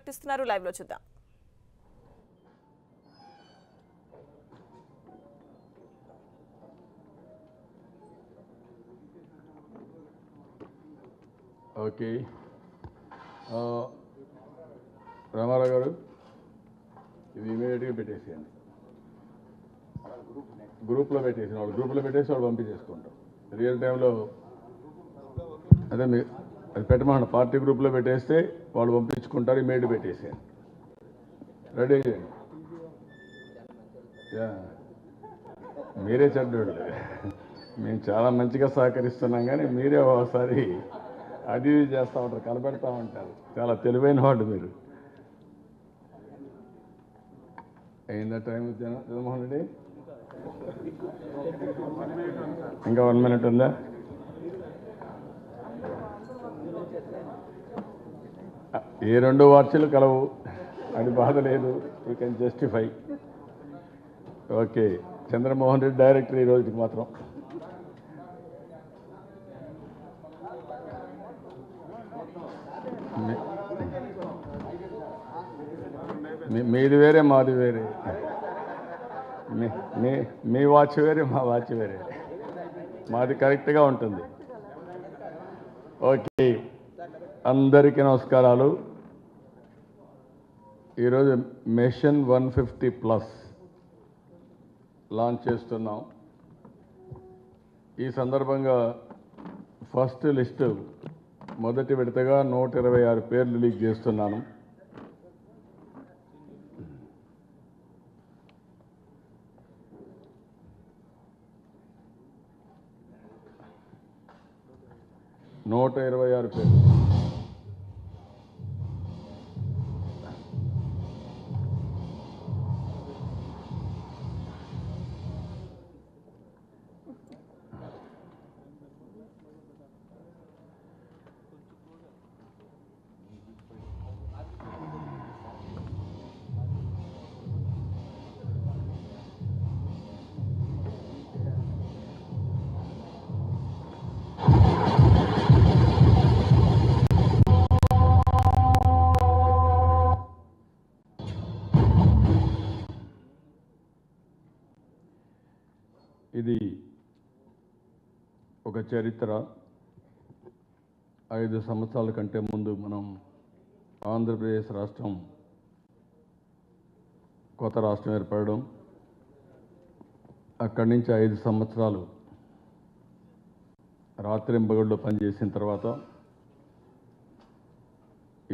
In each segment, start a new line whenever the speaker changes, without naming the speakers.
ప్రకటిస్తున్నారు, లైవ్ లో చూద్దాం.
ఓకే, రామారావు గారు ఇది ఇమీడియట్గా పెట్టేసేయండి. గ్రూప్లో పెట్టేసిన వాళ్ళు గ్రూప్లో పెట్టేసి వాళ్ళు పంపించేసుకుంటాం. రియల్ టైంలో అదే అది పెట్టమన్న పార్టీ గ్రూప్లో పెట్టేస్తే వాళ్ళు పంపించుకుంటారు. ఇమీడియట్ పెట్టేసేయండి, రెడీ చేయండి. మీరే చెడ్డోళ్ళు, మేము చాలా మంచిగా సహకరిస్తున్నాం కానీ మీరే ఒకసారి అది చేస్తూ ఉంటారు, కనపెడతా ఉంటారు. చాలా తెలివైన వాళ్ళు మీరు. అయిందా టైం? జగన్మోహన్ రెడ్డి ఇంకా 1 minute ఉందా? ఏ 2 వార్షలు కలవు, అది బాధ లేదు. You can justify. Okay, Chandramohan Reddy director ఈ రోజుకి మాత్రం. మీది వేరే మాది వేరే, మీ వాచ్ వేరే మా వాచ్ వేరే, మాది కరెక్ట్గా ఉంటుంది. ఓకే, అందరికీ నమస్కారాలు. ఈరోజు మిషన్ 150+ లాంచ్ చేస్తున్నాం. ఈ సందర్భంగా ఫస్ట్ లిస్టు మొదటి విడతగా 126 పేర్లు లీక్ చేస్తున్నాను. నూట 26 పేర్లు. ఇది ఒక చరిత్ర. 5 సంవత్సరాల కంటే ముందు మనం ఆంధ్రప్రదేశ్ రాష్ట్రం కొత్త రాష్ట్రం ఏర్పడడం, అక్కడి నుంచి 5 సంవత్సరాలు రాత్రింబగళ్ళు పనిచేసిన తర్వాత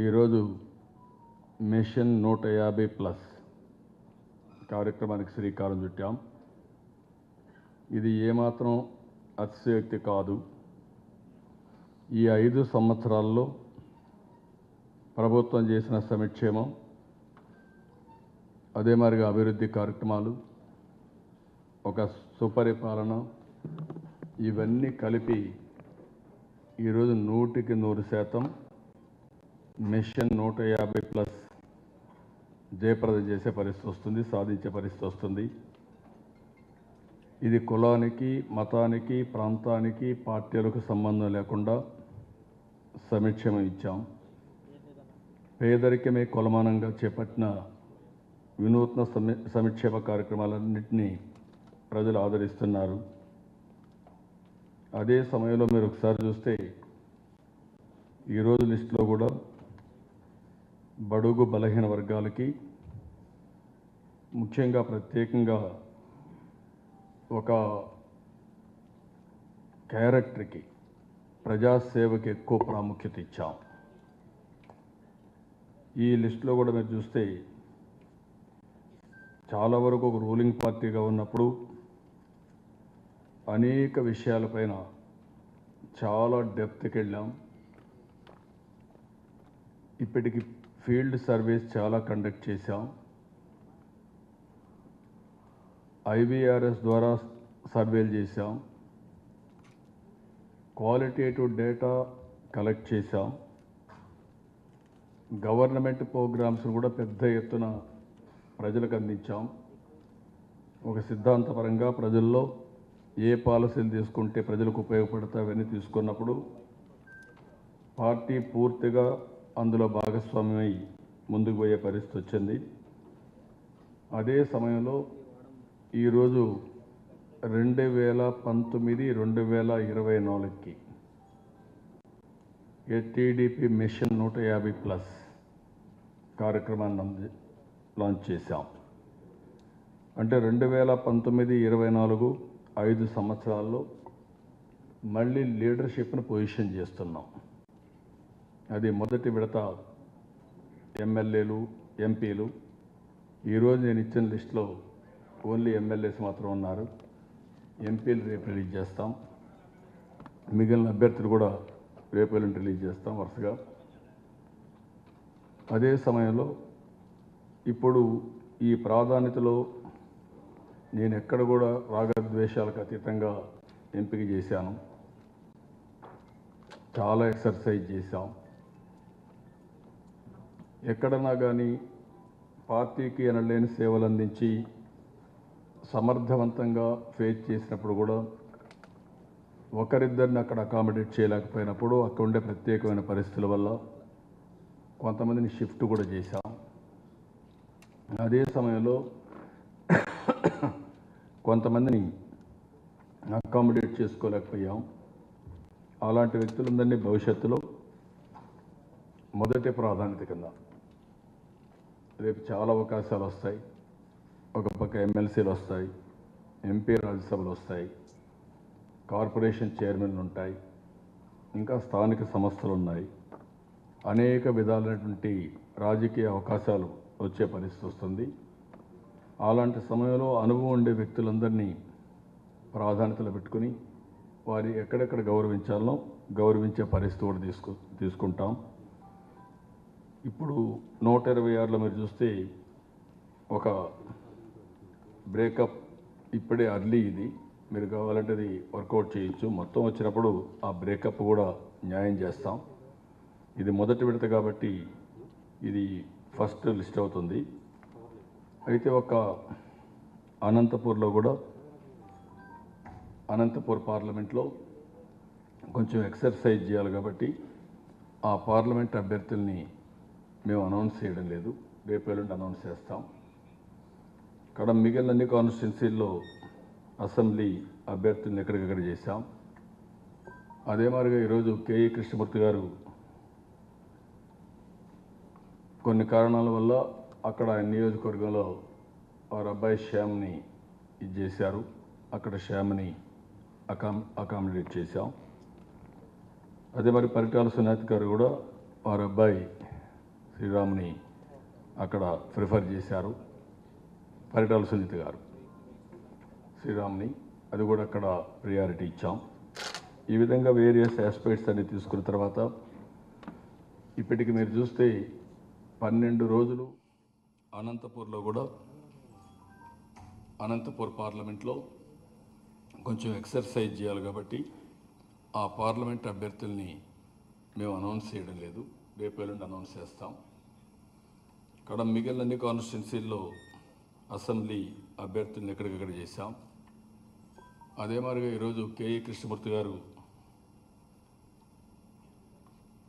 ఈరోజు మిషన్ 150+ కార్యక్రమానికి శ్రీకారం చుట్టాం. ఇది ఏమాత్రం అతిశయోక్తి కాదు. ఈ 5 సంవత్సరాల్లో ప్రభుత్వం చేసిన సంక్షేమం, అదే మాదిరిగా అభివృద్ధి కార్యక్రమాలు, ఒక సుపరిపాలన, ఇవన్నీ కలిపి ఈరోజు 100కి 100% మిషన్ 150+ జయప్రదం చేసే పరిస్థితి వస్తుంది, సాధించే పరిస్థితి వస్తుంది. ఇది కులానికి, మతానికి, ప్రాంతానికి, పార్టీలకు సంబంధం లేకుండా సంక్షేమం ఇచ్చాం. పేదరికమే కొలమానంగా చేపట్టిన వినూత్న సంక్షేమ కార్యక్రమాలన్నింటినీ ప్రజలు ఆదరిస్తున్నారు. అదే సమయంలో మీరు ఒకసారి చూస్తే ఈరోజు లిస్టులో కూడా బడుగు బలహీన వర్గాలకి, ముఖ్యంగా ప్రత్యేకంగా ఒక క్యారెక్టర్కి, ప్రజాసేవకి ఎక్కువ ప్రాముఖ్యత ఇచ్చాం. ఈ లిస్టులో కూడా మీరు చూస్తే చాలా వరకు ఒక రూలింగ్ పార్టీగా ఉన్నప్పుడు అనేక విషయాలపైన చాలా డెప్త్కి వెళ్ళాం. ఇప్పటికి ఫీల్డ్ సర్వేస్ చాలా కండక్ట్ చేశాం. IVRS ద్వారా సర్వేలు చేశాం. క్వాలిటేటివ్ డేటా కలెక్ట్ చేశాం. గవర్నమెంట్ ప్రోగ్రామ్స్ కూడా పెద్ద ఎత్తున ప్రజలకు అందించాం. ఒక సిద్ధాంతపరంగా ప్రజల్లో ఏ పాలసీలు తీసుకుంటే ప్రజలకు ఉపయోగపడతాయి అవన్నీ తీసుకున్నప్పుడు పార్టీ పూర్తిగా అందులో భాగస్వామ్యమై ముందుకు పోయే పరిస్థితి వచ్చింది. అదే సమయంలో ఈరోజు 2019, 2024కి టీడీపీ మిషన్ 150+ కార్యక్రమాన్ని లాంచ్ చేశాం. అంటే 2019, 24 5 సంవత్సరాల్లో మళ్ళీ లీడర్షిప్ను పొజిషన్ చేస్తున్నాం. అది మొదటి విడత ఎమ్మెల్యేలు, ఎంపీలు. ఈరోజు నేను ఇచ్చిన లిస్టులో ఓన్లీ ఎమ్మెల్యేస్ మాత్రం ఉన్నారు. ఎంపీలు రేపు రిలీజ్ చేస్తాం. మిగిలిన అభ్యర్థులు కూడా రేపు ఎల్లుండి రిలీజ్ చేస్తాం వరుసగా. అదే సమయంలో ఇప్పుడు ఈ ప్రాధాన్యతలో నేను ఎక్కడ కూడా రాగద్వేషాలకు అతీతంగా ఎంపిక చేశాను. చాలా ఎక్సర్సైజ్ చేశాం. ఎక్కడన్నా కానీ పార్టీకి ఎనలేని సేవలు అందించి సమర్థవంతంగా ఫేస్ చేసినప్పుడు కూడా ఒకరిద్దరిని అక్కడ అకామిడేట్ చేయలేకపోయినప్పుడు అక్కడ ఉండే ప్రత్యేకమైన పరిస్థితుల వల్ల కొంతమందిని షిఫ్ట్ కూడా చేశాం. అదే సమయంలో కొంతమందిని అకామిడేట్ చేసుకోలేకపోయాం. అలాంటి వ్యక్తులందరినీ భవిష్యత్తులో మొదటి ప్రాధాన్యత కింద రేపు చాలా అవకాశాలు వస్తాయి. ఒక పక్క ఎమ్మెల్సీలు వస్తాయి, ఎంపీ రాజ్యసభలు వస్తాయి, కార్పొరేషన్ చైర్మన్లు ఉంటాయి, ఇంకా స్థానిక సంస్థలు ఉన్నాయి. అనేక విధాలైనటువంటి రాజకీయ అవకాశాలు వచ్చే పరిస్థితి వస్తుంది. అలాంటి సమయంలో అనుభవం ఉండే వ్యక్తులందరినీ ప్రాధాన్యతలు పెట్టుకుని వారి ఎక్కడెక్కడ గౌరవించాలో గౌరవించే పరిస్థితి కూడా తీసుకుంటాం. ఇప్పుడు 126లో మీరు చూస్తే ఒక బ్రేకప్ ఇప్పుడే అర్లీ, ఇది మీరు కావాలంటే అది వర్కౌట్ చేయొచ్చు. మొత్తం వచ్చినప్పుడు ఆ బ్రేకప్ కూడా న్యాయం చేస్తాం. ఇది మొదటి విడత కాబట్టి ఇది ఫస్ట్ లిస్ట్ అవుతుంది. అయితే ఒక అనంతపూర్లో కూడా అనంతపూర్ పార్లమెంట్లో కొంచెం ఎక్సర్సైజ్ చేయాలి కాబట్టి ఆ పార్లమెంట్ అభ్యర్థుల్ని మేము అనౌన్స్ చేయడం లేదు. రేపు ఎల్లుండి అనౌన్స్ చేస్తాం. ఇక్కడ మిగిలిన అన్ని కాన్స్టిట్యున్సీల్లో అసెంబ్లీ అభ్యర్థులను ఎక్కడికక్కడ చేశాం. అదే మాదిరిగా ఈరోజు కేఈ కృష్ణమూర్తి గారు కొన్ని కారణాల వల్ల అక్కడ నియోజకవర్గంలో వారి అబ్బాయి శ్యామ్ని ఇది చేశారు. అక్కడ శ్యామ్ని అకామిడేట్ చేశాం. అదే మరి పరిటాల సునీత గారు కూడా వారి అబ్బాయి శ్రీరామ్ని అక్కడ ప్రిఫర్ చేశారు. పరిటాల సునీత గారు శ్రీరామ్ని, అది కూడా అక్కడ ప్రియారిటీ ఇచ్చాం. ఈ విధంగా వేరియస్ ఆస్పెక్ట్స్ అన్ని తీసుకున్న తర్వాత ఇప్పటికి మీరు చూస్తే 12 రోజులు అనంతపూర్లో కూడా అనంతపూర్ పార్లమెంట్లో కొంచెం ఎక్సర్సైజ్ చేయాలి కాబట్టి ఆ పార్లమెంట్ అభ్యర్థుల్ని మేము అనౌన్స్ చేయడం లేదు. రేపు ఎల్లుండి అనౌన్స్ చేస్తాం. ఇక్కడ మిగిలిన అన్ని కాన్స్టిట్యున్సీల్లో అసెంబ్లీ అభ్యర్థుల్ని ఎక్కడికక్కడ చేశాం. అదే మాదిరిగా ఈరోజు కేఈ కృష్ణమూర్తి గారు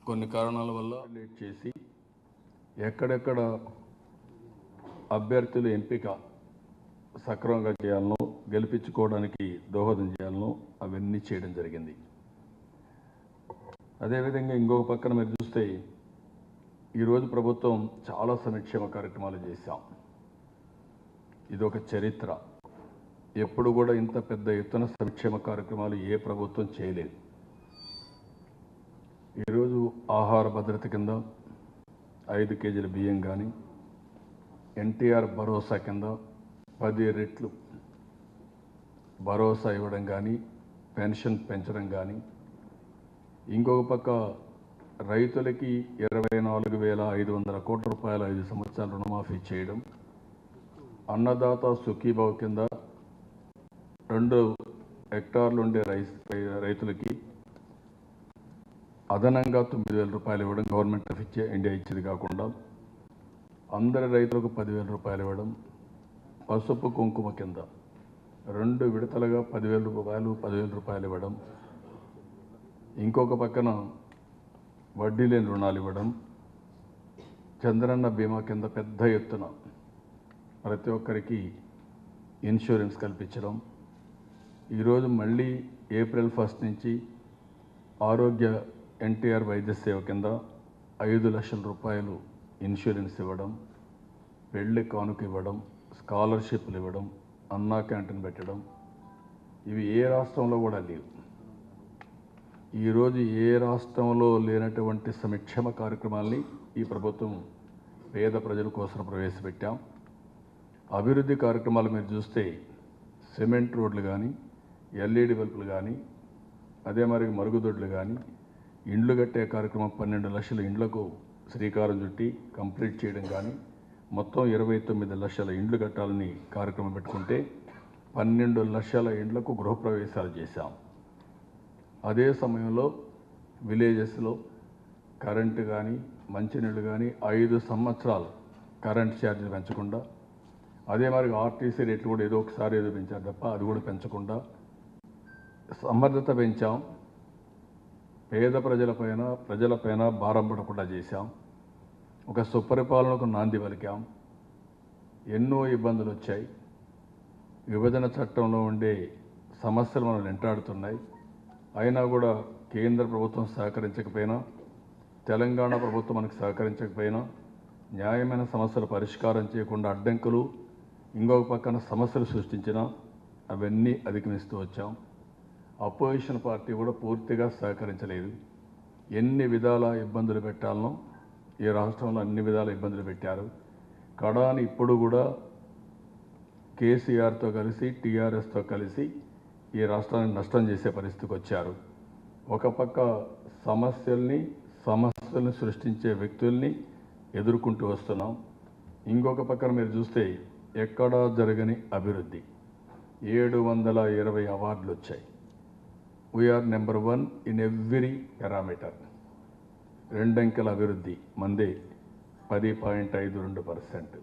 కొన్ని కారణాల వల్ల లేట్ చేసి ఎక్కడెక్కడ అభ్యర్థుల ఎంపిక సక్రమంగా చేయాలనో, గెలిపించుకోవడానికి దోహదం చేయాలనో అవన్నీ చేయడం జరిగింది. అదేవిధంగా ఇంకొక పక్కన మీరు చూస్తే ఈరోజు ప్రభుత్వం చాలా సంక్షేమ కార్యక్రమాలు చేశాం. ఇది ఒక చరిత్ర. ఎప్పుడు కూడా ఇంత పెద్ద ఎత్తున సంక్షేమ కార్యక్రమాలు ఏ ప్రభుత్వం చేయలేదు. ఈరోజు ఆహార భద్రత కింద 5 కేజీల బియ్యం కానీ, ఎన్టీఆర్ భరోసా కింద 10 రెట్లు భరోసా ఇవ్వడం కానీ, పెన్షన్ పెంచడం కానీ, ఇంకొక పక్క రైతులకి 24,500 కోట్ల రూపాయల 5 సంవత్సరాల రుణమాఫీ చేయడం, అన్నదాత సుఖీభావ కింద 2 హెక్టార్లు ఉండే రైతులకి అదనంగా 9,000 రూపాయలు ఇవ్వడం, గవర్నమెంట్ ఆఫ్ ఇండియా ఇచ్చేది కాకుండా అందరి రైతులకు 10,000 రూపాయలు ఇవ్వడం, పసుపు కుంకుమ కింద 2 విడతలుగా 10,000 రూపాయలు ఇవ్వడం, ఇంకొక పక్కన వడ్డీ లేని రుణాలు ఇవ్వడం, చంద్రన్న బీమా కింద పెద్ద ఎత్తున ప్రతి ఒక్కరికి ఇన్సూరెన్స్ కల్పించడం, ఈరోజు మళ్ళీ ఏప్రిల్ 1 నుంచి ఆరోగ్య ఎన్టీఆర్ వైద్య సేవ కింద 5 లక్షల రూపాయలు ఇన్సూరెన్స్ ఇవ్వడం, పెళ్లి కానుక ఇవ్వడం, స్కాలర్షిప్లు ఇవ్వడం, అన్నా క్యాంటీన్ పెట్టడం, ఇవి ఏ రాష్ట్రంలో కూడా లేవు. ఈరోజు ఏ రాష్ట్రంలో లేనటువంటి సంక్షేమ కార్యక్రమాల్ని ఈ ప్రభుత్వం పేద ప్రజల కోసం ప్రవేశపెట్టాం. అభివృద్ధి కార్యక్రమాలు మీరు చూస్తే సిమెంట్ రోడ్లు కానీ, ఎల్ఈడి బల్బులు కానీ, అదే మరి మరుగుదొడ్లు కానీ, ఇండ్లు కట్టే కార్యక్రమం 12 లక్షల ఇండ్లకు శ్రీకారం చుట్టి కంప్లీట్ చేయడం కానీ, మొత్తం 29 లక్షల ఇండ్లు కట్టాలని కార్యక్రమం పెట్టుకుంటే 12 లక్షల ఇండ్లకు గృహప్రవేశాలు చేశాం. అదే సమయంలో విలేజెస్లో కరెంటు కానీ, మంచినీళ్ళు కానీ 5 సంవత్సరాలు కరెంట్ ఛార్జీలు పెంచకుండా, అదే మరి ఆర్టీసీ రేట్లు కూడా ఏదో ఒకసారి ఏదో పెంచారు తప్ప అది కూడా పెంచకుండా సమర్థత పెంచాం. పేద ప్రజలపైన భారం పడకుండా చేశాం. ఒక సుపరిపాలనకు నాంది పలికాం. ఎన్నో ఇబ్బందులు వచ్చాయి. విభజన చట్టంలో ఉండే సమస్యలు మనం వెంటాడుతున్నాయి. అయినా కూడా కేంద్ర ప్రభుత్వం సహకరించకపోయినా, తెలంగాణ ప్రభుత్వం మనకు సహకరించకపోయినా, న్యాయమైన సమస్యలు పరిష్కారం చేయకుండా అడ్డంకులు, ఇంకొక పక్కన సమస్యలు సృష్టించినా అవన్నీ అధిగమిస్తూ వచ్చాం. అపోజిషన్ పార్టీ కూడా పూర్తిగా సహకరించలేదు. ఎన్ని విధాల ఇబ్బందులు పెట్టాలనో ఈ రాష్ట్రంలో అన్ని విధాల ఇబ్బందులు పెట్టారు. కడాని ఇప్పుడు కూడా కేసీఆర్తో కలిసి, టీఆర్ఎస్తో కలిసి ఈ రాష్ట్రాన్ని నష్టం చేసే పరిస్థితికి వచ్చారు. ఒక పక్క సమస్యల్ని సృష్టించే వ్యక్తుల్ని ఎదుర్కొంటూ వస్తున్నాం. ఇంకొక పక్కన మీరు చూస్తే ఎక్కడా జరగని అభివృద్ధి, 720 అవార్డులు వచ్చాయి. We are number 1 in every parameter. 2 అంకెల అభివృద్ధి మందే 10.52%.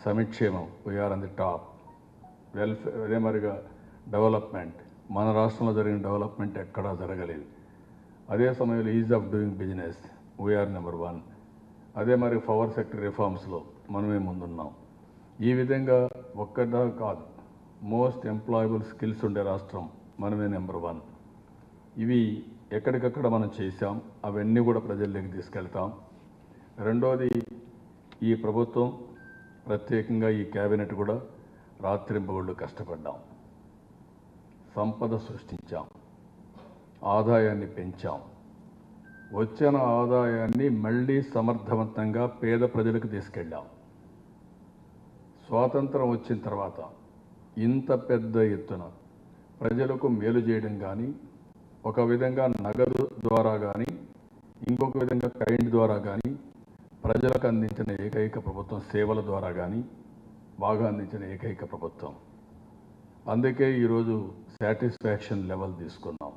సంక్షేమం we are on the top. Welfare అదే మరిగా డెవలప్మెంట్, మన రాష్ట్రంలో జరిగిన డెవలప్మెంట్ ఎక్కడా జరగలేదు. అదే సమయంలో ease of doing business we are number 1. అదే మరి పవర్ సెక్టర్ రిఫార్మ్స్లో మనమే ముందున్నాం. ఈ విధంగా ఒక్కదా కాదు, మోస్ట్ ఎంప్లాయబుల్ స్కిల్స్ ఉండే రాష్ట్రం మనమే నెంబర్ 1. ఇవి ఎక్కడికక్కడ మనం చేశాం. అవన్నీ కూడా ప్రజల్లోకి తీసుకెళ్తాం. రెండోది, ఈ ప్రభుత్వం ప్రత్యేకంగా ఈ క్యాబినెట్ కూడా రాత్రింపగళ్ళు కష్టపడ్డాం. సంపద సృష్టించాం, ఆదాయాన్ని పెంచాం. వచ్చిన ఆదాయాన్ని మళ్ళీ సమర్థవంతంగా పేద ప్రజలకు తీసుకెళ్ళాం. స్వాతంత్రం వచ్చిన తర్వాత ఇంత పెద్ద ఎత్తున ప్రజలకు మేలు చేయడం కానీ, ఒక విధంగా నగదు ద్వారా కానీ, ఇంకొక విధంగా కరెంట్ ద్వారా కానీ ప్రజలకు అందించిన ఏకైక ప్రభుత్వం, సేవల ద్వారా కానీ బాగా అందించిన ఏకైక ప్రభుత్వం. అందుకే ఈరోజు సాటిస్ఫాక్షన్ లెవెల్ తీసుకున్నాం.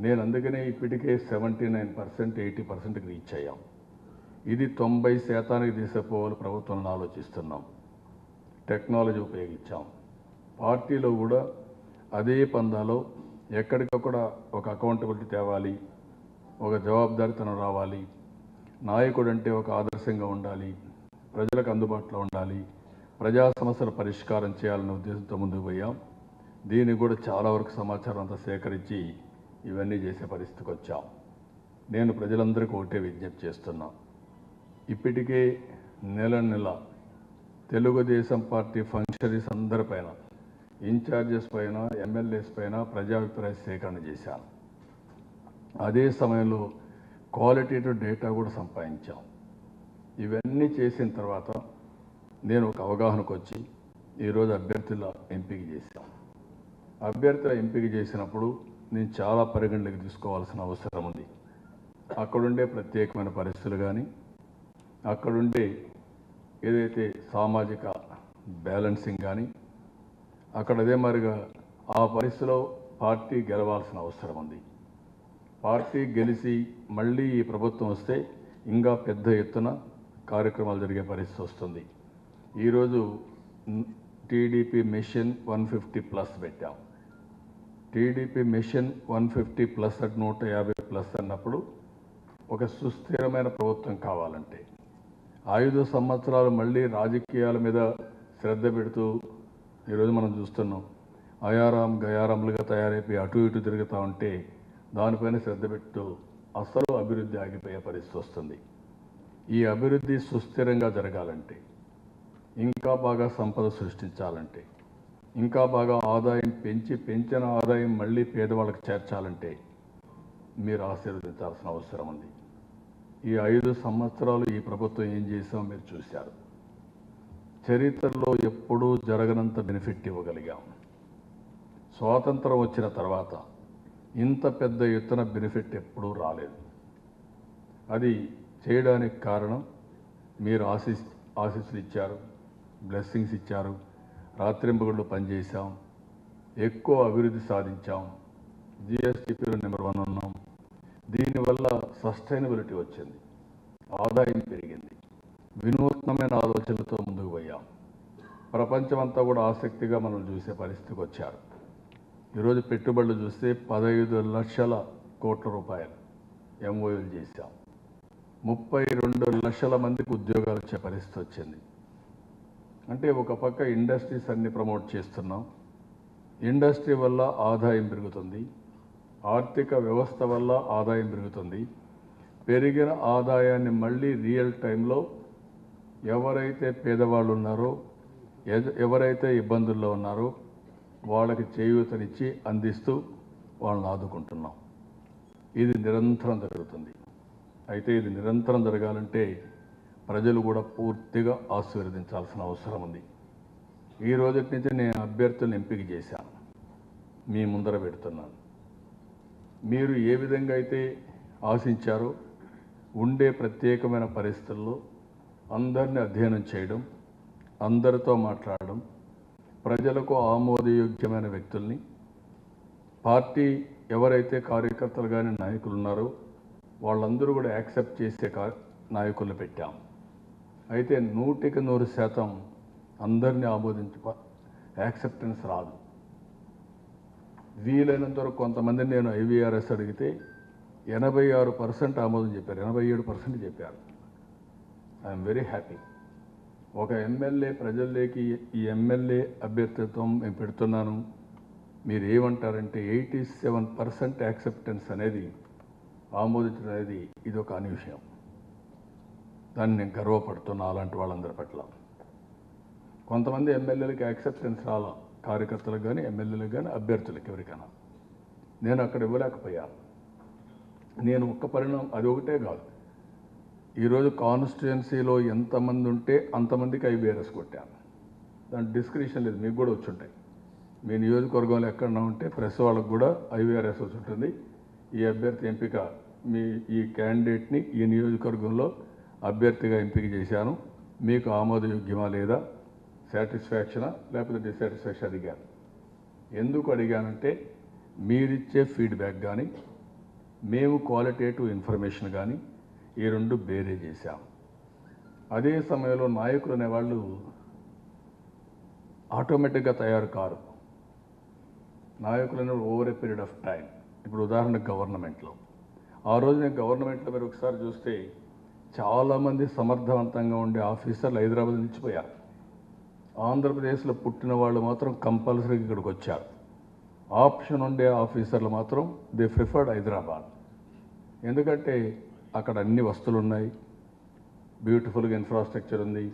నేను అందుకనే ఇప్పటికే 79%, 80%కి రీచ్ అయ్యాం. ఇది 90% తీసుకుపోవాలి ప్రభుత్వంలో ఆలోచిస్తున్నాం. టెక్నాలజీ ఉపయోగించాం. పార్టీలో కూడా అదే పందాలో ఎక్కడికక్కడ ఒక అకౌంటబిలిటీ తేవాలి, ఒక జవాబుదారీతనం రావాలి. నాయకుడు అంటే ఒక ఆదర్శంగా ఉండాలి, ప్రజలకు అందుబాటులో ఉండాలి, ప్రజా సమస్యల పరిష్కారం చేయాలనే ఉద్దేశంతో ముందుకు పోయాం. దీనికి కూడా చాలా వరకు సమాచారం అంతా సేకరించి ఇవన్నీ చేసే పరిస్థితికి వచ్చాం. నేను ప్రజలందరికీ ఒకటే విజ్ఞప్తి చేస్తున్నా. ఇప్పటికే నెల తెలుగుదేశం పార్టీ ఫంక్షనరీస్ అందరిపైన, ఇన్ఛార్జెస్ పైన, ఎమ్మెల్యేస్ పైన ప్రజాభిప్రాయ సేకరణ చేశాను. అదే సమయంలో క్వాలిటేటివ్ డేటా కూడా సంపాదించాం. ఇవన్నీ చేసిన తర్వాత నేను ఒక అవగాహనకు వచ్చి ఈరోజు అభ్యర్థుల ఎంపిక చేశాం. అభ్యర్థుల ఎంపిక చేసినప్పుడు నేను చాలా పరిగణలోకి తీసుకోవాల్సిన అవసరం ఉంది. అక్కడుండే ప్రత్యేకమైన పరిస్థితులు కానీ, అక్కడుండే ఏదైతే సామాజిక బ్యాలెన్సింగ్ కానీ, అక్కడ అదే మరిగా ఆ పరిస్థితిలో పార్టీ గెలవాల్సిన అవసరం ఉంది. పార్టీ గెలిచి మళ్ళీ ఈ ప్రభుత్వం వస్తే ఇంకా పెద్ద ఎత్తున కార్యక్రమాలు జరిగే పరిస్థితి వస్తుంది. ఈరోజు టీడీపీ మిషన్ 150+ పెట్టాం. టీడీపీ మిషన్ 150+ అంటే 150+ అన్నప్పుడు ఒక సుస్థిరమైన ప్రభుత్వం కావాలంటే 5 సంవత్సరాలు మళ్ళీ రాజకీయాల మీద శ్రద్ధ పెడుతూ ఈరోజు మనం చూస్తున్నాం. అయారాం గయారాంలుగా తయారైపోయి అటు ఇటు తిరుగుతూ ఉంటే దానిపైన శ్రద్ధ పెట్టు అసలు అభివృద్ధి ఆగిపోయే పరిస్థితి వస్తుంది. ఈ అభివృద్ధి సుస్థిరంగా జరగాలంటే, ఇంకా బాగా సంపద సృష్టించాలంటే, ఇంకా బాగా ఆదాయం పెంచిన ఆదాయం మళ్ళీ పేదవాళ్ళకి చేర్చాలంటే మీరు ఆశీర్వదించాల్సిన అవసరం ఉంది. ఈ 5 సంవత్సరాలు ఈ ప్రభుత్వం ఏం చేసామో మీరు చూశారు. చరిత్రలో ఎప్పుడూ జరగనంత బెనిఫిట్ ఇవ్వగలిగాం. స్వాతంత్రం వచ్చిన తర్వాత ఇంత పెద్ద ఎత్తున బెనిఫిట్ ఎప్పుడూ రాలేదు. అది చేయడానికి కారణం మీరు ఆశీస్సులు ఇచ్చారు, బ్లెస్సింగ్స్ ఇచ్చారు, రాత్రింబగళ్ళు పనిచేశాం, ఎక్కువ అభివృద్ధి సాధించాం, జిఎస్టిపిలో నెంబర్ 1 ఉన్నాం. దీనివల్ల సస్టైనబిలిటీ వచ్చింది, ఆదాయం పెరిగింది, వినూత్నమైన ఆలోచనలతో ముందుకు పోయాం. ప్రపంచమంతా కూడా ఆసక్తిగా మనం చూసే పరిస్థితికి వచ్చారు. ఈరోజు పెట్టుబడులు చూస్తే 15 లక్షల కోట్ల రూపాయలు ఎంఓయూలు చేశాం. 32 లక్షల మందికి ఉద్యోగాలు వచ్చే పరిస్థితి వచ్చింది. అంటే ఒక పక్క ఇండస్ట్రీస్ అన్ని ప్రమోట్ చేస్తున్నాం. ఇండస్ట్రీ వల్ల ఆదాయం పెరుగుతుంది, ఆర్థిక వ్యవస్థ వల్ల ఆదాయం పెరుగుతుంది. పెరిగిన ఆదాయాన్ని మళ్ళీ రియల్ టైంలో ఎవరైతే పేదవాళ్ళు ఉన్నారో, ఎవరైతే ఇబ్బందుల్లో ఉన్నారో వాళ్ళకి చేయూతనిచ్చి అందిస్తూ వాళ్ళని ఆదుకుంటున్నాం. ఇది నిరంతరం జరుగుతుంది. అయితే ఇది నిరంతరం జరగాలంటే ప్రజలు కూడా పూర్తిగా ఆశీర్వదించాల్సిన అవసరం ఉంది. ఈ రోజు నుంచి నేను అభ్యర్థులను ఎంపిక చేశాను, మీ ముందర పెడుతున్నాను. మీరు ఏ విధంగా అయితే ఆశించారో ఉండే ప్రత్యేకమైన పరిస్థితుల్లో అందరినీ అధ్యయనం చేయడం, అందరితో మాట్లాడడం, ప్రజలకు ఆమోదయోగ్యమైన వ్యక్తుల్ని, పార్టీ ఎవరైతే కార్యకర్తలు కానీ నాయకులు ఉన్నారో వాళ్ళందరూ కూడా యాక్సెప్ట్ చేసే నాయకులను పెట్టాం. అయితే 100% అందరినీ యాక్సెప్టెన్స్ రాదు. వీలైనంత వరకు కొంతమందిని నేను ఐవీఆర్ఎస్ అడిగితే 86% ఆమోదం చెప్పారు, 87% చెప్పారు. I'm very happy. ఒక ఎమ్మెల్యే ప్రజల్లోకి ఈ ఎమ్మెల్యే అభ్యర్థిత్వం నేను పెడుతున్నాను, మీరు ఏమంటారంటే 87% యాక్సెప్టెన్స్ అనేది, ఆమోదించడం అనేది ఇది ఒక విషయం. దాన్ని నేను గర్వపడుతున్నా అలాంటి వాళ్ళందరి పట్ల. కొంతమంది ఎమ్మెల్యేలకి యాక్సెప్టెన్స్ రాలా, కార్యకర్తలకు కానీ ఎమ్మెల్యేలకు కానీ అభ్యర్థులకు ఎవరికైనా. నేను అక్కడ ఇవ్వలేకపోయాను. నేను ఒక్క పరిణామం అది ఒకటే కాదు, ఈరోజు కాన్స్టిట్యుయెన్సీలో ఎంతమంది ఉంటే అంతమందికి ఐవీఆర్ఎస్ కొట్టాను. దాని డిస్క్రిప్షన్ లేదు, మీకు కూడా వచ్చి ఉంటాయి. మీ నియోజకవర్గంలో ఎక్కడన్నా ఉంటే ప్రెస్ వాళ్ళకు కూడా ఐవీఆర్ఎస్ వచ్చి ఉంటుంది. ఈ అభ్యర్థి ఎంపిక, మీ ఈ క్యాండిడేట్ని ఈ నియోజకవర్గంలో అభ్యర్థిగా ఎంపిక చేశాను, మీకు ఆమోదయోగ్యమా లేదా, సాటిస్ఫాక్షనా లేకపోతే డిసాటిస్ఫాక్షన్ అడిగాను. ఎందుకు అడిగానంటే మీరిచ్చే ఫీడ్బ్యాక్ కానీ మేము క్వాలిటేటివ్ ఇన్ఫర్మేషన్ కానీ ఈ రెండు బేరే చేశాం. అదే సమయంలో నాయకులు అనేవాళ్ళు ఆటోమేటిక్గా తయారు కారు. నాయకులు అనేవాళ్ళు over a period of time. ఇప్పుడు ఉదాహరణకు గవర్నమెంట్లో, ఆ రోజు నేను గవర్నమెంట్లో మీరు ఒకసారి చూస్తే చాలామంది సమర్థవంతంగా ఉండే ఆఫీసర్లు హైదరాబాద్ నుంచి పోయారు. ఆంధ్రప్రదేశ్లో పుట్టిన వాళ్ళు మాత్రం కంపల్సరీగా ఇక్కడికి వచ్చారు. ఆప్షన్ ఉండే ఆఫీసర్లు మాత్రం దే ప్రిఫర్డ్ హైదరాబాద్. ఎందుకంటే అక్కడ అన్ని వస్తువులు ఉన్నాయి, బ్యూటిఫుల్గా ఇన్ఫ్రాస్ట్రక్చర్ ఉంది.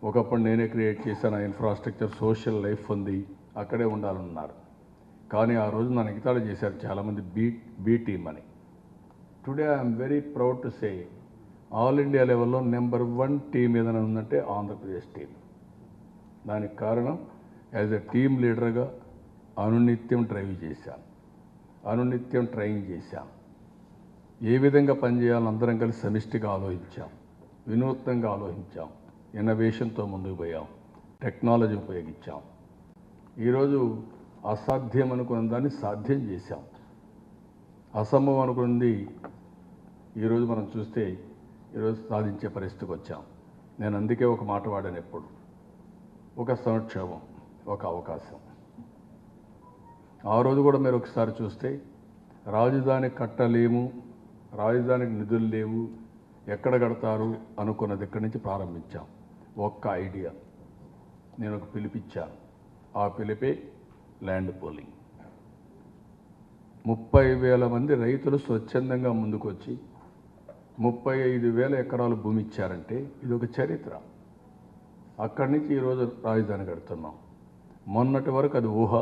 ఒకప్పుడు నేనే క్రియేట్ చేశాను ఆ ఇన్ఫ్రాస్ట్రక్చర్, సోషల్ లైఫ్ ఉంది, అక్కడే ఉండాలన్నారు. కానీ ఆ రోజు నన్ను ఎగతాళి చేశారు చాలామంది, బీ టీమ్ అని. Today I'm very proud to say all India లెవెల్లో నెంబర్ 1 టీం ఏదైనా ఉందంటే ఆంధ్రప్రదేశ్ టీం. దానికి కారణం యాజ్ ఎ టీమ్ లీడర్గా అనునిత్యం డ్రైవ్ చేశాను, అనునిత్యం ట్రైనింగ్ చేశాను. ఏ విధంగా పనిచేయాలని అందరం కలిసి సమిష్టిగా ఆలోచించాం, వినూత్నంగా ఆలోచించాం, ఇన్నోవేషన్తో ముందుకు పోయాం, టెక్నాలజీ ఉపయోగించాం. ఈరోజు అసాధ్యం అనుకున్న దాన్ని సాధ్యం చేశాం, అసంభవం అనుకున్నది ఈరోజు మనం చూస్తే ఈరోజు సాధించే పరిస్థితికి వచ్చాం. నేను అందుకే ఒక మాట వాడాను ఎప్పుడు, ఒక సంక్షోభం ఒక అవకాశం. ఆ రోజు కూడా మీరు ఒకసారి చూస్తే రాజధాని కట్టలేము, రాజధానికి నిధులు లేవు, ఎక్కడ కడతారు అనుకున్నది ఇక్కడి నుంచి ప్రారంభించాం. ఒక్క ఐడియా, నేను ఒక పిలిపిచ్చాను. ఆ పిలిపే ల్యాండ్ పూలింగ్. 30,000 మంది రైతులు స్వచ్ఛందంగా ముందుకొచ్చి 35,000 ఎకరాలు భూమి ఇచ్చారంటే ఇది ఒక చరిత్ర. అక్కడి నుంచి ఈరోజు రాజధాని కడుతున్నాం. మొన్నటి వరకు అది ఊహ,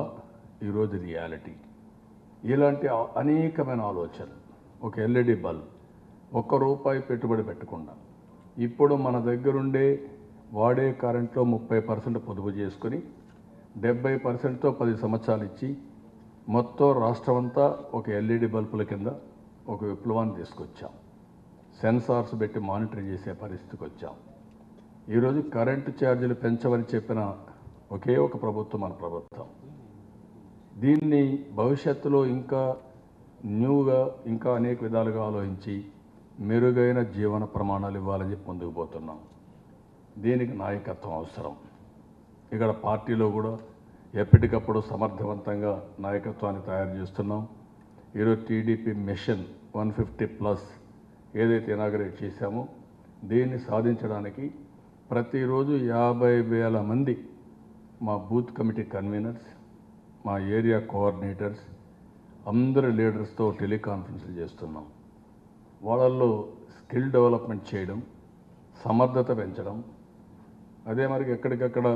ఈరోజు రియాలిటీ. ఇలాంటి అనేకమైన ఆలోచనలు. ఒక ఎల్ఈడి బల్బ్ ₹1 పెట్టుబడి పెట్టకుండా ఇప్పుడు మన దగ్గరుండే వాడే కరెంట్లో 30% పొదుపు చేసుకుని 70%తో 10 సంవత్సరాలు ఇచ్చి మొత్తం రాష్ట్రమంతా ఒక ఎల్ఈడి బల్బుల కింద ఒక విప్లవాన్ని తీసుకొచ్చాం. సెన్సార్స్ పెట్టి మానిటర్ చేసే పరిస్థితికి వచ్చాం. ఈరోజు కరెంటు ఛార్జీలు పెంచమని చెప్పిన ఒకే ఒక ప్రభుత్వం మన ప్రభుత్వం. దీన్ని భవిష్యత్తులో ఇంకా న్యూగా ఇంకా అనేక విధాలుగా ఆలోచించి మెరుగైన జీవన ప్రమాణాలు ఇవ్వాలని చెప్పి ముందుకు పోతున్నాం. దీనికి నాయకత్వం అవసరం. ఇక్కడ పార్టీలో కూడా ఎప్పటికప్పుడు సమర్థవంతంగా నాయకత్వాన్ని తయారు చేస్తున్నాం. ఈరోజు టీడీపీ మిషన్ 150+ ఏదైతే ఇనాగరేట్ చేశామో దీన్ని సాధించడానికి ప్రతిరోజు 50,000 మంది మా బూత్ కమిటీ కన్వీనర్స్, మా ఏరియా కోఆర్డినేటర్స్, అందరి లీడర్స్తో టెలికాన్ఫరెన్స్లు చేస్తున్నాం. వాళ్ళల్లో స్కిల్ డెవలప్మెంట్ చేయడం, సమర్థత పెంచడం, అదే మరి ఎక్కడికక్కడ